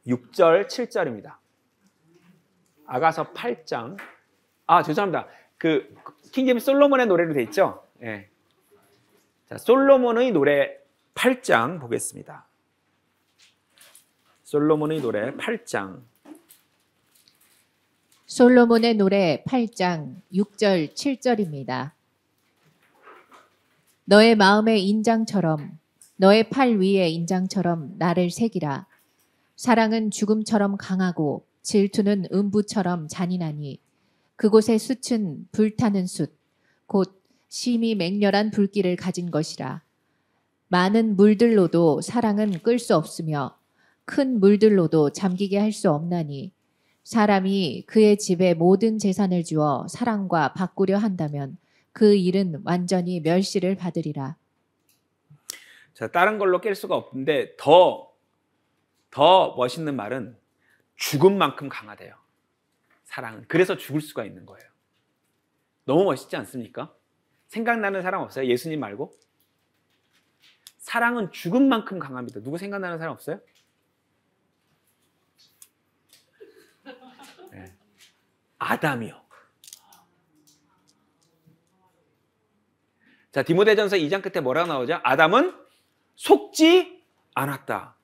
[SPEAKER 1] 6절, 7절입니다. 아가서 8장. 죄송합니다. 그 킹제임스 솔로몬의 노래로 돼 있죠? 예. 자, 솔로몬의 노래 8장 보겠습니다. 솔로몬의 노래 8장.
[SPEAKER 2] 솔로몬의 노래 8장 6절 7절입니다. 너의 마음의 인장처럼 너의 팔 위의 인장처럼 나를 새기라. 사랑은 죽음처럼 강하고 질투는 음부처럼 잔인하니 그곳의 숯은 불타는 숯, 곧 심히 맹렬한 불길을 가진 것이라. 많은 물들로도 사랑은 끌 수 없으며 큰 물들로도 잠기게 할 수 없나니 사람이 그의 집에 모든 재산을 주어 사랑과 바꾸려 한다면 그 일은 완전히 멸시를 받으리라.
[SPEAKER 1] 자, 다른 걸로 깰 수가 없는데 더 멋있는 말은 죽음만큼 강하대요. 사랑은. 그래서 죽을 수가 있는 거예요. 너무 멋있지 않습니까? 생각나는 사람 없어요? 예수님 말고? 사랑은 죽음만큼 강합니다. 누구 생각나는 사람 없어요? 네. 아담이요. 자, 디모데전서 2장 끝에 뭐라고 나오죠? 아담은 속지 않았다.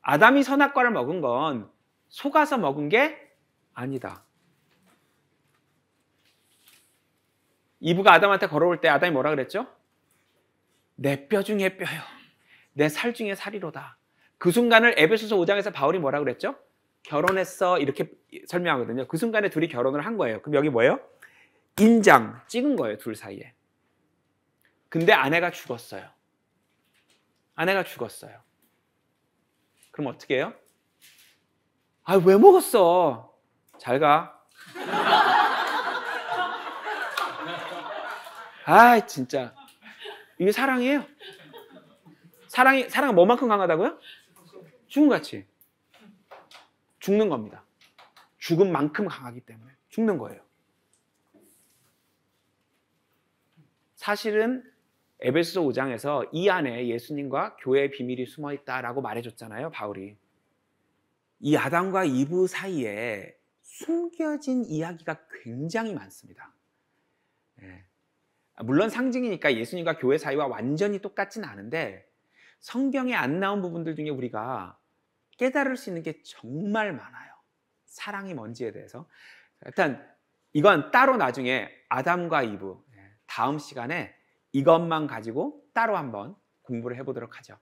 [SPEAKER 1] 아담이 선악과를 먹은 건 속아서 먹은 게 아니다. 이브가 아담한테 걸어올 때 아담이 뭐라 그랬죠? 내 뼈 중에 뼈요, 내 살 중에 살이로다. 그 순간을 에베소서 5장에서 바울이 뭐라 그랬죠? 결혼했어, 이렇게 설명하거든요. 그 순간에 둘이 결혼을 한 거예요. 그럼 여기 뭐예요? 인장 찍은 거예요, 둘 사이에. 근데 아내가 죽었어요. 아내가 죽었어요. 그럼 어떻게 해요? 왜 먹었어? 잘 가. 진짜. 이게 사랑이에요. 사랑은 뭐만큼 강하다고요? 죽음같이. 죽는 겁니다. 죽음만큼 강하기 때문에 죽는 거예요. 사실은 에베소서 5장에서 이 안에 예수님과 교회의 비밀이 숨어 있다라고 말해줬잖아요, 바울이. 이 아담과 이브 사이에 숨겨진 이야기가 굉장히 많습니다. 예. 물론 상징이니까 예수님과 교회 사이와 완전히 똑같진 않은데 성경에 안 나온 부분들 중에 우리가 깨달을 수 있는 게 정말 많아요. 사랑이 뭔지에 대해서. 일단 이건 따로 나중에 아담과 이브 다음 시간에 이것만 가지고 따로 한번 공부를 해보도록 하죠.